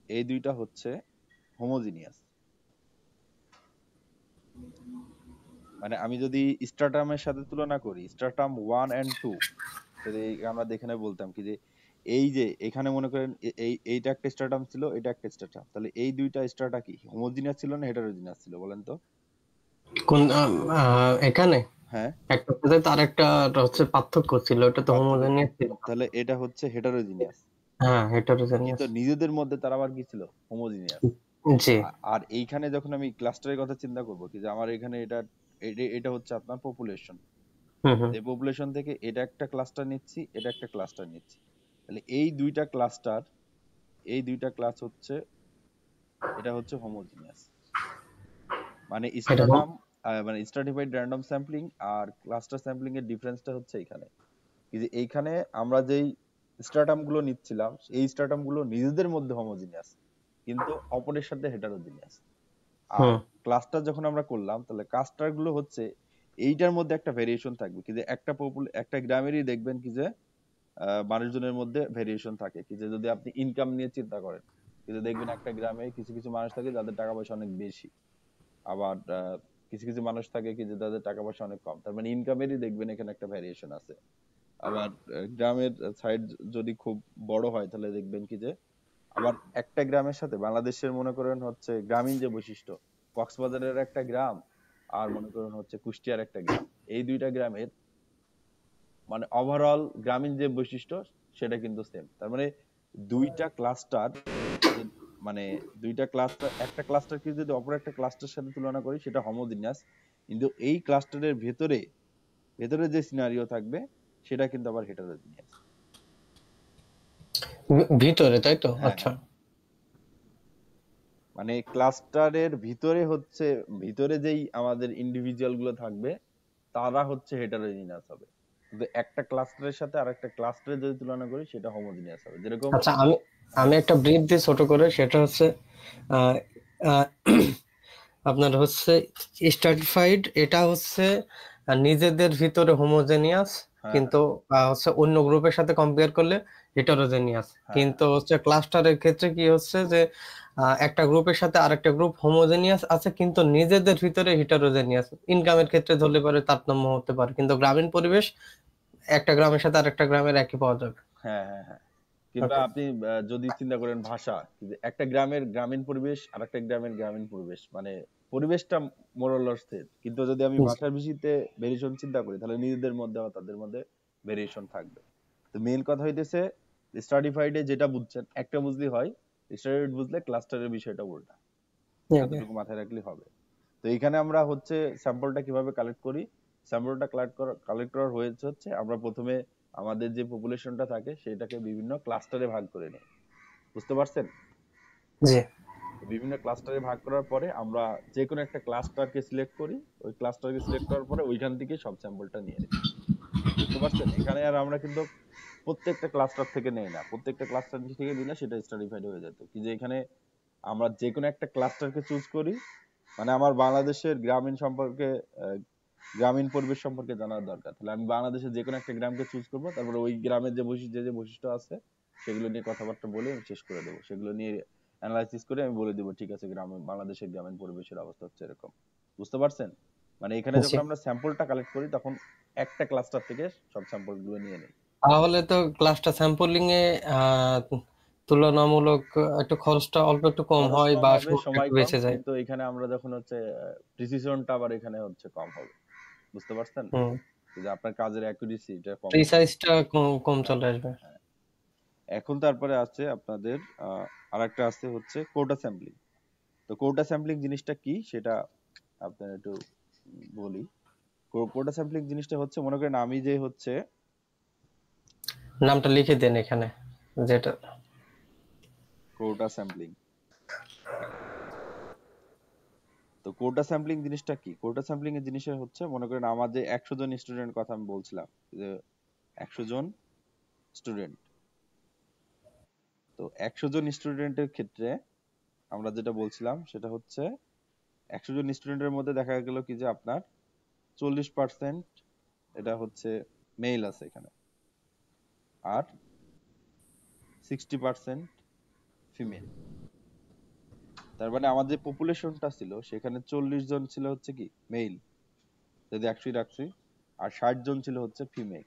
এই দুইটা হচ্ছে হোমোজিনিয়াস। মানে আমি যদি স্ট্রাটামের সাথে তুলনা করি, স্ট্রাটাম 1 এন্ড 2, তাহলে আমরা দেখে নেব, বলতাম কি যে এই যে এখানে মনে করেন এইটা একটা স্ট্রাটাম ছিল, এটা একটা স্ট্রাটাম, তাহলে এই দুইটা স্ট্রাটা কি হোমোজিনিয়াস ছিল না হেটারোজিনিয়াস ছিল বলেন তো? কোন এখানে হ্যাঁ, একটা সাথে তার একটা হচ্ছে পার্থক্য ছিল, ওটা তো পার্থক্য, হোমোজেনিয়াস ছিল না। তাহলে এটা হচ্ছে হেটারোজিনিয়াস। হ্যাঁ, কিন্তু হেটারোজেনিয়াস। নিজেদের মধ্যে তারা আবার কি ছিল? হোমোজিনিয়াস। জি। আর এইখানে যখন আমি ক্লাস্টারের কথা চিন্তা করব কি যে আমার এখানে এটা হচ্ছে আপনার পপুলেশন, হুম, হুম। এই পপুলেশন থেকে এটা একটা ক্লাস্টার নিচ্ছি, এটা একটা ক্লাস্টার নিচ্ছি, তাহলে এই দুইটা ক্লাস্টার, এই দুইটা ক্লাস হচ্ছে, এটা হচ্ছে হোমোজিনিয়াস। মানে এটা হোম। স্ট্রাটাম, মানে স্ট্রাটিফাইড র্যান্ডম স্যাম্পলিং আর ক্লাস্টার স্যাম্পলিং এর ডিফারেন্সটা হচ্ছে এখানে কি যে এইখানে আমরা যেই স্ট্রাটাম গুলো নিচ্ছিলাম এই স্ট্রাটাম গুলো নিজেদের মধ্যে হোমোজিনিয়াস, কিন্তু অপরের সাথে হেটারোজিনিয়াস। আর হুম। ক্লাস্টার যখন আমরা করলাম তাহলে ক্লাস্টার গুলো হচ্ছে এইটার মধ্যে একটা ভেরিয়েশন থাকবে কি যে একটা গ্রামেরই দেখবেন কি যে মানুষজনের মধ্যে ভেরিয়েশন থাকে কি যে যদি আপনি ইনকাম নিয়ে চিন্তা করেন, কিন্তু দেখবেন একটা গ্রামে কিছু কিছু মানুষ থাকে যাদের টাকা পয়সা অনেক বেশি, আবার কিছু কিছু মানুষ থাকে কি যে তাদের টাকা পয়সা অনেক কম, তার মানে ইনকামেরই দেখবেন এখানে একটা ভেরিয়েশন আছে। আবার গ্রামের সাইড যদি খুব বড় হয় তাহলে দেখবেন কি যে আবার একটা গ্রামের সাথে বাংলাদেশের মনে করেন হচ্ছে গ্রামীণ যে বৈশিষ্ট্য, কক্সবাজারের একটা গ্রাম আর মনে করুন হচ্ছে কুষ্টিয়ার একটা গ্রাম, এই দুইটা গ্রামের মানে ওভারঅল গ্রামীণ যে বৈশিষ্ট্য সেটা কিন্তু সেম। তার মানে দুইটা ক্লাস্টার, মানে দুইটা ক্লাস্টার, একটা ক্লাস্টারকে যদি অপর একটা ক্লাস্টারের সাথে তুলনা করি সেটা হোমোজিনিয়াস, কিন্তু এই ক্লাস্টারের ভেতরে ভেতরে যে সিনারিও থাকবে সেটা কিন্তু আবার হেটারোজিনিয়াস। ভিতরে, তাই তো? হ্যাঁ আচ্ছা। হ্যাঁ, মানে ক্লাস্টারের ভিতরে হচ্ছে, ভিতরে যেই আমাদের ইন্ডিভিজুয়াল গুলো থাকবে তারা হচ্ছে হেটারোজিনিয়াস হবে, কিন্তু একটা ক্লাস্টারের সাথে আরেকটা ক্লাস্টারের যদি তুলনা করি সেটা হোমোজিনিয়াস হবে। যেরকম আচ্ছা, আমি আমি হ্যাঁ একটা ব্রিফ দিই ছোট করে, সেটা হচ্ছে আহ, আহ, আপনার হচ্ছে স্ট্রাটিফাইড, এটা হচ্ছে নিজেদের ভিতরে হোমোজেনিয়াস, হ্যাঁ কিন্তু হচ্ছে অন্য গ্রুপের সাথে কম্পেয়ার করলে হেটারোজেনিয়াস। হ্যাঁ হ্যাঁ কিন্তু হচ্ছে ক্লাস্টারের ক্ষেত্রে কি হচ্ছে যে একটা গ্রুপের সাথে আরেকটা গ্রুপ হোমোজেনিয়াস আছে কিন্তু নিজেদের ভিতরে হেটারোজেনিয়াস। ইনকামের হ্যাঁ ক্ষেত্রে ধরলে পারে তারতম্য হতে পারে, কিন্তু গ্রামীণ পরিবেশ একটা গ্রামের সাথে আরেকটা গ্রামের একই পাওয়া যাবে। হ্যাঁ হ্যাঁ হ্যাঁ। কিংবা ওকে। আপনি যদি চিন্তা করেন ভাষা, যে একটা গ্রামের গ্রামীণ পরিবেশ আর একটা গ্রামের গ্রামীণ পরিবেশ, মানে পরিবেশটা মোরলস সেম, কিন্তু যদি আমি ভাষার ভিত্তিতে ভেরিয়েশন চিন্তা করি তাহলে নিজেদের মধ্যে বা তাদের মধ্যে ভেরিয়েশন থাকবে। তো মেইন কথা হইতেছে স্ট্রাটিফাইডে যেটা বুঝছেন একটা বুঝলেই হয়, স্ট্রাটিফাইড বুঝলে ক্লাস্টারের বিষয়টা উল্টা, ওকে। এতটুকু মাথায় রাখলেই হবে। তো এখানে আমরা হচ্ছে স্যাম্পলটা কিভাবে কালেক্ট করি, স্যাম্পলটা কালেক্ট করার হয়েছে হচ্ছে আমরা প্রথমে আমাদের যে পপুলেশনটা থাকে সেটাকে বিভিন্ন ক্লাস্টারে ভাগ করে নিই, বুঝতে পারছেন? জি। তো বিভিন্ন ক্লাস্টারে ভাগ করার পরে আমরা যে কোনো একটা ক্লাস্টারকে সিলেক্ট করি, ওই ক্লাস্টারকে সিলেক্ট করার পরে ওইখান থেকে সব স্যাম্পলটা নিয়ে নিই, বুঝতে পারছেন? এখানে আর আমরা কিন্তু প্রত্যেকটা ক্লাস্টার থেকে নেই না, প্রত্যেকটা ক্লাস্টার থেকে নিলে সেটা স্ট্রাটিফাইড হয়ে যেত, কি যে এখানে আমরা যে কোনো একটা ক্লাস্টারকে চুজ করি, মানে আমার বাংলাদেশের গ্রামীণ সম্পর্কে গ্রামীণ পরিবেশ সম্পর্কে জানার দরকার, তাহলে আমি বাংলাদেশের যে কোনো একটা গ্রামকে চুজ করবো, তারপরে ওই গ্রামের যে বৈশিষ্ট্য, যে যে বৈশিষ্ট্য আছে সেগুলো নিয়ে কথাবার্তা বলে আমি শেষ করে দেবো, সেগুলো নিয়ে অ্যানালাইসিস করে আমি বলে দেবো ঠিক আছে গ্রামে বাংলাদেশের গ্রামীণ পরিবেশের অবস্থা হচ্ছে এরকম, বুঝতে পারছেন? মানে এখানে জি। যখন আমরা স্যাম্পলটা কালেক্ট করি তখন একটা ক্লাস্টার থেকে সব স্যাম্পল গুলো নিয়ে নিই। তাহলে তো ক্লাসটা স্যাম্পলিং এ আহ, তুলনামূলক একটু খরচটা অল্প একটু কম খরচ হয় কম বা হবে, সময়টা সময় একটু কম, বেঁচে যায়। কিন্তু এখানে আমরা যখন হচ্ছে প্রিসিশনটা আবার এখানে হচ্ছে কম হবে, বুঝতে পারছেন? হুম। যে আপনার কাজের অ্যাকুরেসি এটা কম হবে। প্রিসাইজটা কম কম হ্যাঁ চলে হ্যাঁ আসবে। হ্যাঁ। এখন তারপরে আছে আপনাদের আরেকটা আছে হচ্ছে কোটা স্যাম্পলিং। তো কোটা স্যাম্পলিং জিনিসটা কি সেটা আপনার একটু বলি। কোটা স্যাম্পলিং জিনিসটা হচ্ছে মনে করেন আমি যে হচ্ছে নামটা লিখে দেন এখানে, যেটা। কোটা স্যাম্পলিং। তো কোটা স্যাম্পলিং জিনিসটা কি, কোটা স্যাম্পলিং এর জিনিসটা হচ্ছে মনে করেন আমাদের 100 জন স্টুডেন্ট কথা আমি বলছিলাম, যে 100 জন স্টুডেন্ট, তো 100 জন স্টুডেন্টের ক্ষেত্রে আমরা যেটা বলছিলাম সেটা হচ্ছে 100 জন স্টুডেন্টের মধ্যে দেখা গেল কি যে আপনার 40% এটা হচ্ছে মেল আছে এখানে, আর 60% ফিমেল। তার মানে আমাদের যে পপুলেশনটা ছিল সেখানে 40 জন ছিল হচ্ছে কি মেল, যদি 100 রাখছি, আর 60 জন ছিল হচ্ছে ফিমেল।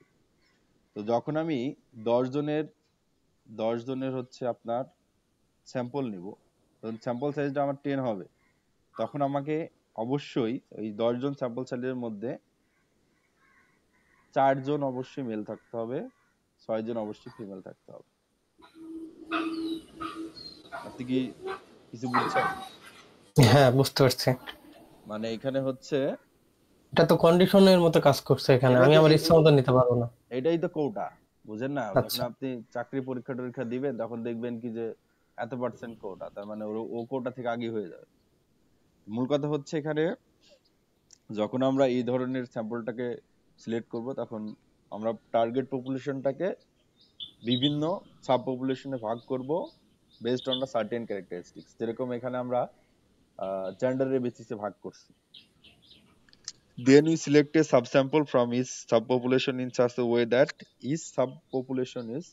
তো যখন আমি 10 জনের 10 জনের হচ্ছে আপনার স্যাম্পল নিব, তখন স্যাম্পল সাইজটা আমার 10 হবে, তখন আমাকে অবশ্যই ওই 10 জন স্যাম্পল সাইজের মধ্যে 4 জন অবশ্যই মেল থাকতে হবে, 6 জন অবশ্যই ফিমেল থাকতে হবে। আপনি কি কিছু বুঝছেন? হ্যাঁ, বুঝতে পারছি। মানে এখানে হচ্ছে এটা তো কন্ডিশনের মতো কাজ করছে এখানে, এটাই আমি তো আমার ইচ্ছা মতো নিতে পারবো না। এটাই তো কোটা, বুঝেন না? যখন আচ্ছা। আপনি চাকরি পরীক্ষা টরীক্ষা দিবেন তখন দেখবেন কি যে এত পার্সেন্ট কোটা, তার মানে ও কোটা থেকে আগে হয়ে যাবে। মূল কথা হচ্ছে এখানে যখন আমরা এই ধরনের স্যাম্পলটাকে সিলেক্ট করব তখন আমরা টার্গেট পপুলেশনটাকে বিভিন্ন সাব পপুলেশনে ভাগ করব based on the certain characteristics, যেরকম এখানে আমরা জেন্ডারের বেসিসে ভাগ করছি। Then we select a subsample from each subpopulation in such a way that each subpopulation is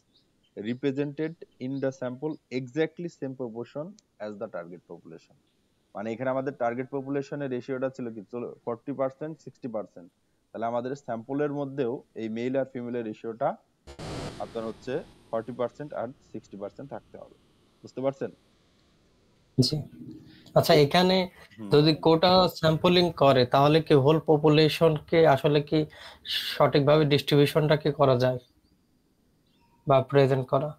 represented in the sample exactly same proportion as the target population. মানে এখানে আমাদের target পপুলেশনের রেশিওটা ছিল কি 40% 60%, তাহলে আমাদের স্যাম্পলের মধ্যেও এই মেল আর ফিমেলের রেশিওটা আপনার হচ্ছে 40% আর 60% থাকতে হবে, বুঝতে পারছেন? জি। আচ্ছা, এ- এখানে হুম, যদি বলেন। কোটা স্যাম্পলিং করে তাহলে কি হোল পপুলেশনকে আসলে কি সঠিকভাবে ডিস্ট্রিবিউশনটা কি করা যায় বা প্রেজেন্ট করা?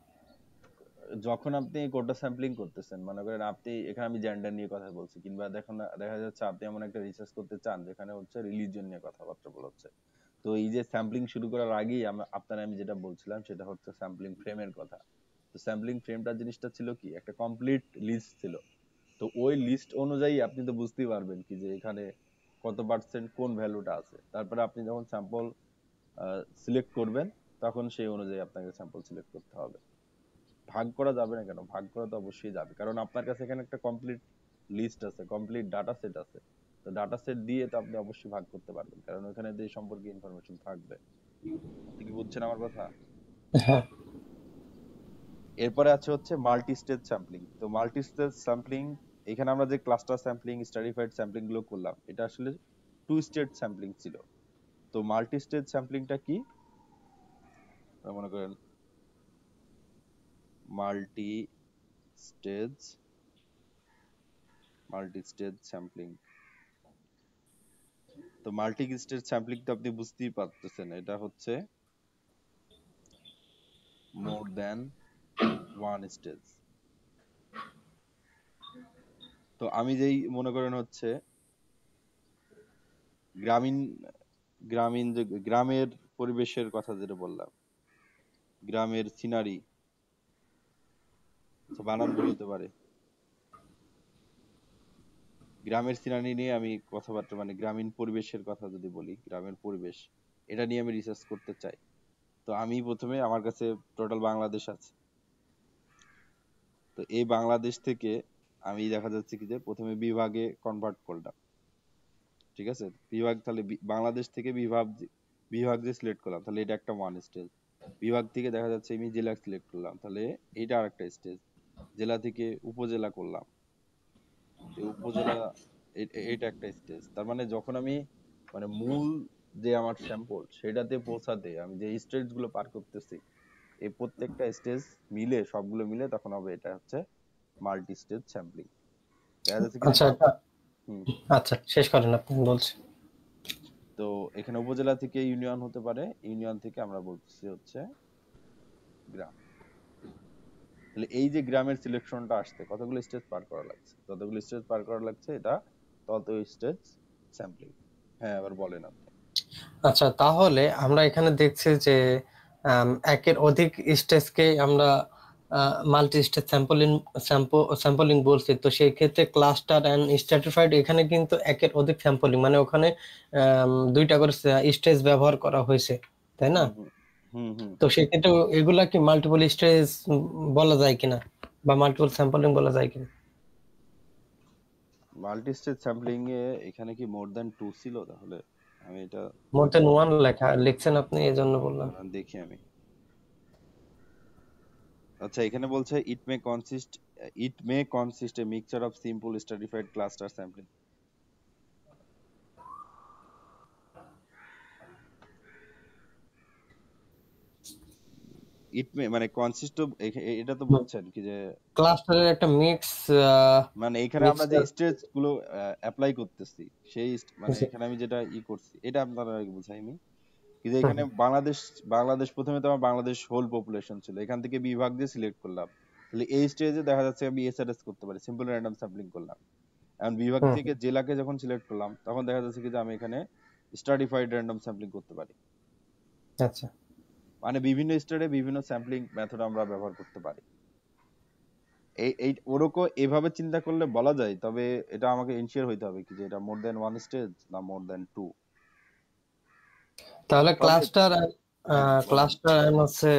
যখন আপনি কোটা স্যাম্পলিং করতেছেন, মনে করেন আপনি এখানে, আমি জেন্ডার নিয়ে কথা বলছি, কিংবা দেখুন দেখা যাচ্ছে আপনি এমন একটা রিসার্চ করতে চান যেখানে হচ্ছে রিলিজিয়ন নিয়ে কথাবার্তা বলা হচ্ছে। তো এই যে স্যাম্পলিং শুরু করার আগেই আমি যেটা বলছিলাম সেটা হচ্ছে স্যাম্পলিং ফ্রেমের কথা। তো স্যাম্পলিং ফ্রেমটা জিনিসটা ছিল কি, একটা কমপ্লিট লিস্ট ছিল। তো ওই লিস্ট অনুযায়ী আপনি তো বুঝতেই পারবেন কি যে এখানে কত পার্সেন্ট কোন ভ্যালুটা আছে। তারপরে আপনি যখন স্যাম্পল সিলেক্ট করবেন, তখন সেই অনুযায়ী আপনাকে স্যাম্পল সিলেক্ট করতে হবে। ভাগ করা যাবে না কেন? ভাগ করা তো অবশ্যই যাবে, কারণ আপনার কাছে এখানে একটা কমপ্লিট লিস্ট আছে, কমপ্লিট ডাটা সেট আছে। তো ডাটা সেট দিয়ে তো আপনি অবশ্যই ভাগ করতে পারবেন, কারণ ওখানে যে সম্পর্কে ইনফরমেশন থাকবে। আপনি কি বুঝছেন আমার কথা? হ্যাঁ। এরপরে আছে হচ্ছে মাল্টি স্টেজ স্যাম্পলিং। তো মাল্টি স্টেজ স্যাম্পলিং, এখানে আমরা যে ক্লাস্টার স্যাম্পলিং, স্ট্র্যাটিফাইড স্যাম্পলিং গুলো করলাম, এটা আসলে টু স্টেজ স্যাম্পলিং ছিল। তো মাল্টি স্টেজ স্যাম্পলিংটা কি? মনে করেন multi stage multi stage sampling. তো মাল্টি স্টেজ স্যাম্পলিং তো আপনি বুঝতেই পারতেছেন, এটা হচ্ছে মোর দ্যান ওয়ান স্টেজ। তো আমি যেই মনে করেন হচ্ছে গ্রামীণ গ্রামীণ যে গ্রামের পরিবেশের কথা যেটা বললাম, গ্রামের সিনারি, বানান ভুল হতে পারে, গ্রামের সিনারি নিয়ে আমি কথাবার্তা, মানে গ্রামীণ পরিবেশের কথা যদি বলি, গ্রামের পরিবেশ, এটা নিয়ে আমি রিসার্চ করতে চাই। তো আমি প্রথমে, আমার কাছে টোটাল বাংলাদেশ আছে। তো এই বাংলাদেশ থেকে আমি দেখা যাচ্ছে কি যে প্রথমে বিভাগে কনভার্ট করলাম। ঠিক আছে, বিভাগ, তাহলে বাংলাদেশ থেকে বিভাগ যে সিলেক্ট করলাম, তাহলে এটা একটা ওয়ান স্টেজ। বিভাগ থেকে দেখা যাচ্ছে আমি জেলা সিলেক্ট করলাম, তাহলে এটা আরেকটা স্টেজ। জেলা থেকে উপজেলা করলাম, এই উপজেলা, এটা একটা স্টেজ। তার মানে যখন আমি, মানে মূল যে আমার স্যাম্পল সেটাতে পৌঁছাতে আমি যে স্টেজ গুলো পার করতেছি, এই প্রত্যেকটা স্টেজ মিলে, সবগুলো মিলে তখন হবে এটা হচ্ছে মাল্টি স্টেজ স্যাম্পলিং। দেখা যাচ্ছে কি যে আচ্ছা, এটা হুম, আচ্ছা শেষ করেন, আপনি বলছেন। তো এখানে উপজেলা থেকে ইউনিয়ন হতে পারে, ইউনিয়ন থেকে আমরা বলতেছি হচ্ছে গ্রাম। তাহলে এই যে গ্রামের সিলেকশনটা আসতে কতগুলো স্টেজ পার করা লাগছে, যতগুলো স্টেজ পার করা লাগছে, এটা তত স্টেজ স্যাম্পলিং। হ্যাঁ, এবার বলেন আপনি। আচ্ছা, তাহলে আমরা এখানে দেখছি যে একের অধিক স্টেজকে আমরা মাল্টি স্টেজ স্যাম্পলিং বলছি। তো সেই ক্ষেত্রে ক্লাস্টার এন্ড স্ট্র্যাটিফাইড, এখানে কিন্তু একের অধিক স্যাম্পলিং, মানে ওখানে দুইটা করে স্টেজ ব্যবহার করা হয়েছে, তাই না? হুম, হুম, হুম, হুম। তো সেই ক্ষেত্রে এগুলা কি মাল্টিপল স্টেজ বলা যায় কিনা, বা মাল্টিপল স্যাম্পলিং বলা যায় কিনা? মাল্টি স্টেজ স্যাম্পলিং এ এখানে কি মোর দ্যান টু ছিল তাহলে? আমি এটা মোর দেন ওয়ান লেখা লিখছেন আপনি, এই জন্য বললাম। দাঁড়ান দেখি আমি। আচ্ছা, এখানে বলছে it may consist a mixture of simple stratified cluster sampling. It may মানে কনসিস্ট অফ, এটা তো বলছেন কি যে, ক্লাস্টারের একটা মিক্স মানে এখানে আমরা যে মিক্সচার। স্টেজ গুলো অ্যাপ্লাই করতেছি, সেই মানে এখানে আমি যেটা করছি, এটা আপনারা বুঝাইনি কি যে, এখানে বাংলাদেশ প্রথমে তো আমার বাংলাদেশ হোল পপুলেশন ছিল, এখান থেকে বিভাগ দিয়ে সিলেক্ট করলাম। তাহলে এই স্টেজে দেখা যাচ্ছে আমি এসআরএস করতে পারি, সিম্পল র্যান্ডম স্যাম্পলিং করলাম। এখন বিভাগ হুম, থেকে জেলাকে যখন সিলেক্ট করলাম, তখন দেখা যাচ্ছে কি যে আমি এখানে স্ট্রাটিফাইড র্যান্ডম স্যাম্পলিং করতে পারি। আচ্ছা। মানে বিভিন্ন স্টেটে বিভিন্ন স্যাম্পলিং মেথড আমরা ব্যবহার করতে পারি। এই এই ওরকম এভাবে চিন্তা করলে বলা যায়, তবে এটা আমাকে এনশিওর হইতে হবে কি যে এটা মোর দেন ওয়ান স্টেজ না মোর দেন টু। তাহলে তবে বলেন। ক্লাস্টার হচ্ছে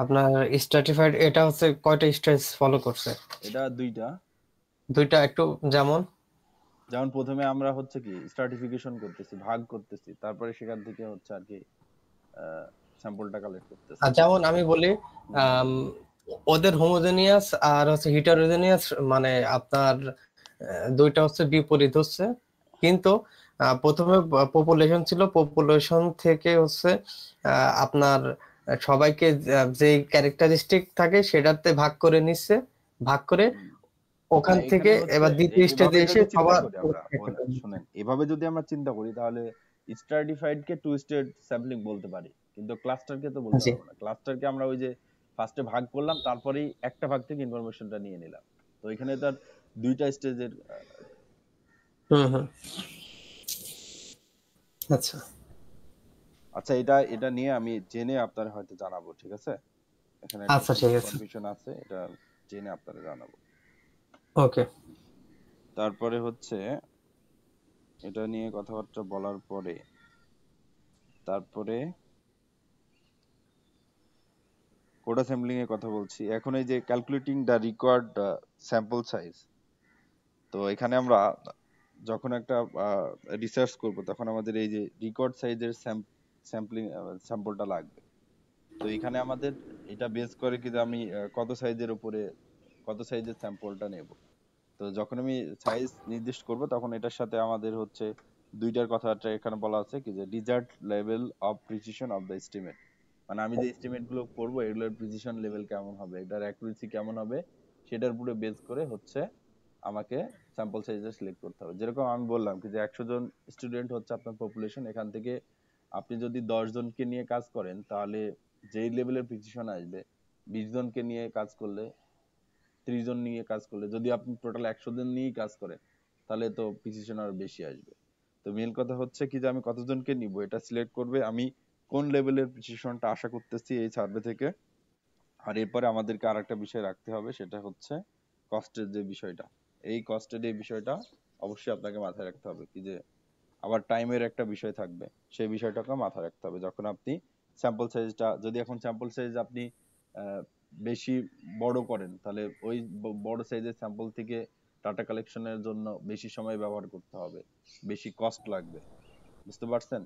আপনার স্ট্র্যাটিফাইড, এটা হচ্ছে কয়টা স্টেজ ফলো করছে? এটা দুইটা। দুইটা, একটু যেমন? যেমন প্রথমে আমরা হচ্ছে কি স্ট্রাটিফিকেশন করতেছি, ভাগ করতেছি, তারপরে সেখান থেকে হচ্ছে আর কি স্যাম্পলটা কালেক্ট করতেছি। আর যেমন আমি বলি, হুম, আম, বলেন। ওদের হোমোজেনিয়াস আর হচ্ছে হিটারোজেনিয়াস, মানে আপনার দুইটা হচ্ছে বিপরীত হচ্ছে। কিন্তু প্রথমে পপুলেশন ছিল, পপুলেশন থেকে হচ্ছে আপনার সবাইকে যে ক্যারেক্টারিস্টিক থাকে সেটাতে ভাগ করে নিচ্ছে, ভাগ করে হুম, ওখান এখানে থেকে হচ্ছে এবার দ্বিতীয় এভাবে স্টেজে এসে যদি চিন্তা সবার করি আমরা, শুনেন, এভাবে যদি আমরা চিন্তা করি তাহলে স্ট্র্যাটিফাইড কে টু স্টেট স্যাম্পলিং বলতে পারি, কিন্তু ক্লাস্টার কে তো বলতে জি। পারবো না। ক্লাস্টার কে আমরা ওই যে ফার্স্টে ভাগ করলাম, তারপরেই একটা ভাগ থেকে ইনফরমেশনটা নিয়ে নিলাম। তো এখানে তার দুইটা স্টেজের। হুম হুম। আচ্ছা। আচ্ছা, এটা এটা নিয়ে আমি জেনে আপনার হয়তো জানাবো, ঠিক আছে? এখানে একটা আচ্ছা ঠিক আছে। কনফিউশন আছে, এটা জেনে আপনারা জানাবো। ওকে। তারপরে হচ্ছে এটা নিয়ে কথাবার্তা বলার পরে তারপরে কোড অ্যাসেম্বলিং এর কথা বলছি। এখন এই যে calculating the required sample size, তো এখানে আমরা যখন একটা রিসার্চ করব তখন আমাদের এই যে রেকর্ড সাইজের স্যাম্পলিং স্যাম্পলটা লাগবে। তো এখানে আমাদের এটা বেস করে কি যে আমি কত সাইজের উপরে কত সাইজের স্যাম্পলটা নেব। তো যখন আমি সাইজ নির্দিষ্ট করব তখন এটার সাথে আমাদের হচ্ছে দুইটার কথাটা এখানে বলা আছে কি যে desired level of precision of the estimate, মানে আমি যে এস্টিমেট গুলো করব এগুলোর প্রিসিশন লেভেল কেমন হবে, এটার অ্যাকুরেসি কেমন হবে, সেটার উপরে বেস করে হচ্ছে আমাকে স্যাম্পল সাইজটা সিলেক্ট করতে হবে। যেরকম আমি বললাম কি যে 100 জন স্টুডেন্ট হচ্ছে আপনার পপুলেশন, এখান থেকে আপনি যদি 10 জনকে নিয়ে কাজ করেন তাহলে যেই লেভেলের প্রিসিশন আসবে, 20 জনকে নিয়ে কাজ করলে, 30 জন নিয়ে কাজ করলে, যদি আপনি টোটাল 100 জন নিয়েই কাজ করেন তাহলে তো প্রিসিশন আরো বেশি আসবে। তো মেন কথা হচ্ছে কি যে আমি কতজনকে নিব এটা সিলেক্ট করবে আমি কোন লেভেলের প্রিসিশনটা আশা করতেছি এই সার্ভে থেকে। আর এরপরে আমাদেরকে আরেকটা বিষয় রাখতে হবে, সেটা হচ্ছে কস্টের যে বিষয়টা। এই কস্টের এই বিষয়টা অবশ্যই আপনাকে মাথায় রাখতে হবে কি যে আবার টাইমের একটা বিষয় থাকবে, সেই বিষয়টাকে মাথায় রাখতে হবে যখন আপনি স্যাম্পল সাইজটা, যদি এখন স্যাম্পল সাইজ আপনি আহ, বেশি বড় করেন তাহলে ওই বড় সাইজের স্যাম্পল থেকে ডাটা কালেকশনের জন্য বেশি সময় ব্যবহার করতে হবে, বেশি কস্ট লাগবে। বুঝতে পারছেন?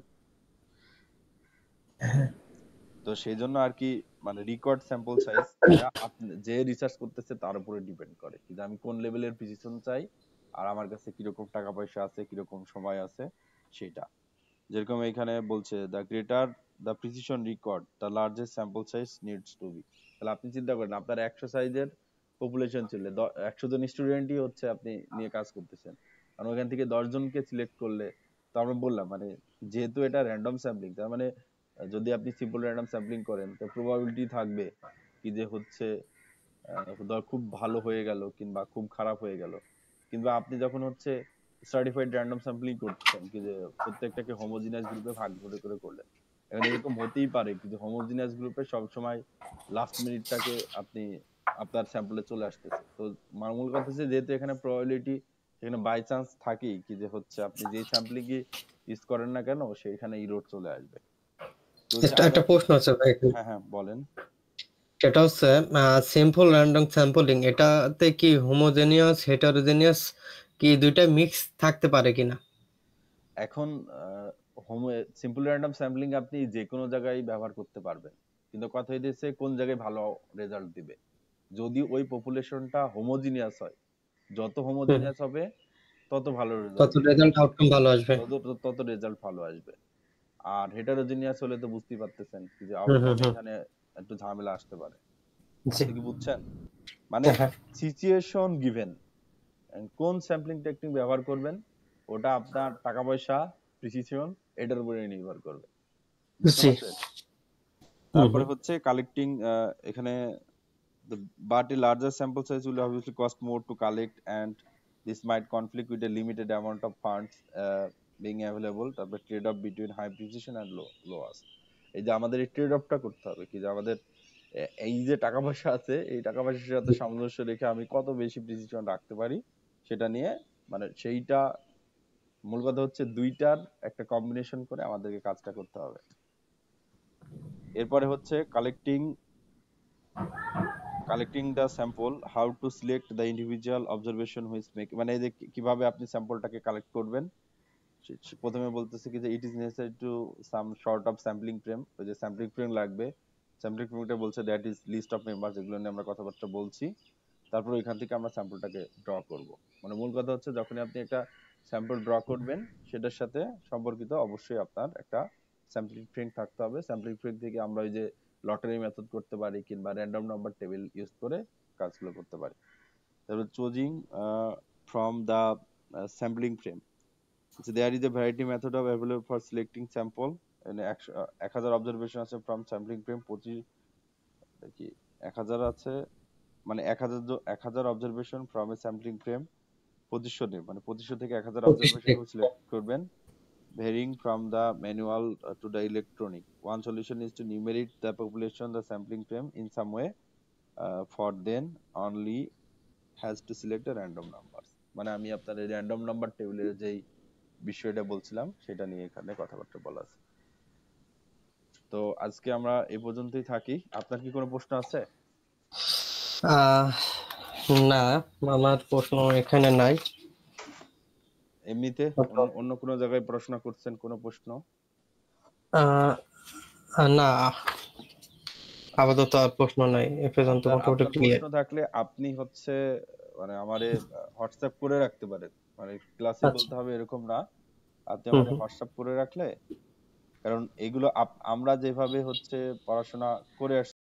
তো সেই জন্য আর কি, মানে রিকোয়ার্ড স্যাম্পল সাইজ এটা আপনি যে রিসার্চ করতেছে তার উপরে ডিপেন্ড করে কিন্তু আমি কোন লেভেলের প্রিসিশন চাই আর আমার কাছে কিরকম টাকা পয়সা আছে, কিরকম সময় আছে সেটা। যেরকম এখানে বলছে the greater the precision required the largest sample size needs to be. তাহলে আপনি চিন্তা করেন আপনার 100 সাইজের পপুলেশন ছিল, 100 জন স্টুডেন্টই হচ্ছে আপনি নিয়ে কাজ করতেছেন, কারণ ওখান থেকে 10 জনকে সিলেক্ট করলে, তো আমরা বললাম মানে যেহেতু এটা র্যান্ডম স্যাম্পলিং, তার মানে যদি আপনি সিম্পল র্যান্ডম স্যাম্পলিং করেন তো প্রবাবিলিটি থাকবে কি যে হচ্ছে ধর খুব ভালো হয়ে গেল কিংবা খুব খারাপ হয়ে গেল। কিংবা আপনি যখন হচ্ছে সার্টিফাইড র্যান্ডম স্যাম্পলিং করতেছেন কি যে প্রত্যেকটাকে হোমোজিনিয়াস গ্রুপে ভাগ করে করে করলেন, এখন এরকম হতেই পারে কিন্তু হোমোজিনিয়াস গ্রুপে সব সময় লাস্ট মিনিটটাকে আপনি আপনার স্যাম্পলে চলে আসতেছে। তো মূল কথা হচ্ছে যেহেতু এখানে প্রবাবিলিটি, এখানে বাই চান্স থাকেই কি যে হচ্ছে আপনি যেই স্যাম্পলিং ইউজ করেন না কেন সেখানে ইরোড চলে আসবে। তো হচ্ছে একটা আরো একটা প্রশ্ন আছে ভাই এখানে। হ্যাঁ হ্যাঁ বলেন। সেটা হচ্ছে সিম্পল র্যান্ডম স্যাম্পলিং, এটাতে কি হোমোজেনিয়াস হেটারোজেনিয়াস কি দুইটা মিক্স থাকতে পারে কিনা? এখন হোমো সিম্পল র্যান্ডম স্যাম্পলিং আপনি যে কোনো জায়গায় ব্যবহার করতে পারবেন, কিন্তু কথা হইতেছে কোন জায়গায় ভালো রেজাল্ট দিবে। যদি ওই পপুলেশনটা হোমোজিনিয়াস হয়, যত হুম। হোমোজিনিয়াস হবে তত ভালো তত রেজাল্ট দিবে, রেজাল্ট আউটকাম ভালো আসবে। তত তত রেজাল্ট ভালো আসবে। আর হেটারোজিনিয়াস হলে তো বুঝতেই পারতেছেন কি যে হুম হুম আউটকামে হুম। এখানে একটু ঝামেলা আসতে পারে। জি। কথা কি বুঝছেন? মানে হ্যাঁ। সিচুয়েশন গিভেন কোন স্যাম্পলিং টেকনিক ব্যবহার করবেন ওটা আপনার টাকা পয়সা, প্রিসিশন, এটার উপরে নির্ভর করবে। বুঝতে জি। পারছেন? হুম তারপরে হুম। হচ্ছে কালেক্টিং, এখানে but a larger sample size will obviously cost more to collect and this might conflict with a limited amount of funds being available. তারপরে trade off between high precision and lowers, এই যে আমাদের এই trade অফটা করতে হবে কি যে আমাদের এই যে টাকা পয়সা আছে এই টাকা পয়সার সাথে সামঞ্জস্য রেখে আমি কত বেশি প্রিসিশন রাখতে পারি সেটা নিয়ে, মানে সেইটা মূল কথা হচ্ছে দুইটার একটা কম্বিনেশন করে আমাদেরকে কাজটা করতে হবে। এরপরে হচ্ছে collecting the sample, how to select the individual observation which make, মানে এই যে কিভাবে আপনি স্যাম্পলটাকে কালেক্ট করবেন। সে প্রথমে বলতেছে কি যে it is necessary to some sort of sampling frame, ওই যে স্যাম্পলিং ফ্রেম লাগবে। স্যাম্পলিং ফ্রেমটা বলছে that is list of members, এগুলো নিয়ে আমরা কথাবার্তা বলছি। তারপর ওইখান থেকে আমরা স্যাম্পলটাকে ড্র করব। মানে মূল কথা হচ্ছে যখনই আপনি একটা স্যাম্পল ড্র করবেন সেটার সাথে সম্পর্কিত অবশ্যই আপনার একটা স্যাম্পলিং ফ্রেম থাকতে হবে। স্যাম্পলিং ফ্রেম থেকে আমরা ওই যে লটারি মেথড করতে পারি কিংবা র্যান্ডম নাম্বার টেবিল ইউজ করে কাজগুলো করতে পারি। তারপর choosing from the sampling frame. So there is a variety method of available for selecting sample and 1000 observation আছে from sampling frame 25 কি 1000 আছে মানে 1000 observation from a sampling frame 2500 মানে 2500 থেকে 1000 25 observation থেকে। গুলো সিলেক্ট করবেন varying from the manual to the electronic. One solution is to numerate the population the sampling frame in some way. For then only has to select a random number. মানে আমি আপনার এই random number টেবিলের যেই বিষয়টা বলছিলাম সেটা নিয়ে এখানে কথাবার্তা বলা আছে। তো আজকে আমরা এই পর্যন্তই থাকি। আপনার কি কোনো প্রশ্ন আছে? আহ না, আমার প্রশ্ন এখানে নাই। এমনিতে অন্য কোনো জায়গায় পড়াশোনা করছেন কোনো প্রশ্ন? আহ না, আপাতত আর প্রশ্ন নাই, এ পর্যন্ত আপনার মোটামুটি আপনার ক্লিয়ার। প্রশ্ন থাকলে আপনি হচ্ছে মানে আমারে হোয়াটসঅ্যাপ করে রাখতে পারেন। মানে ক্লাসে আচ্ছা। বলতে হবে এরকম না। আপনি হুম আমারে হুম। হোয়াটসঅ্যাপ করে রাখলে, কারণ এগুলো আমরা যেভাবে হচ্ছে পড়াশোনা করে আসছি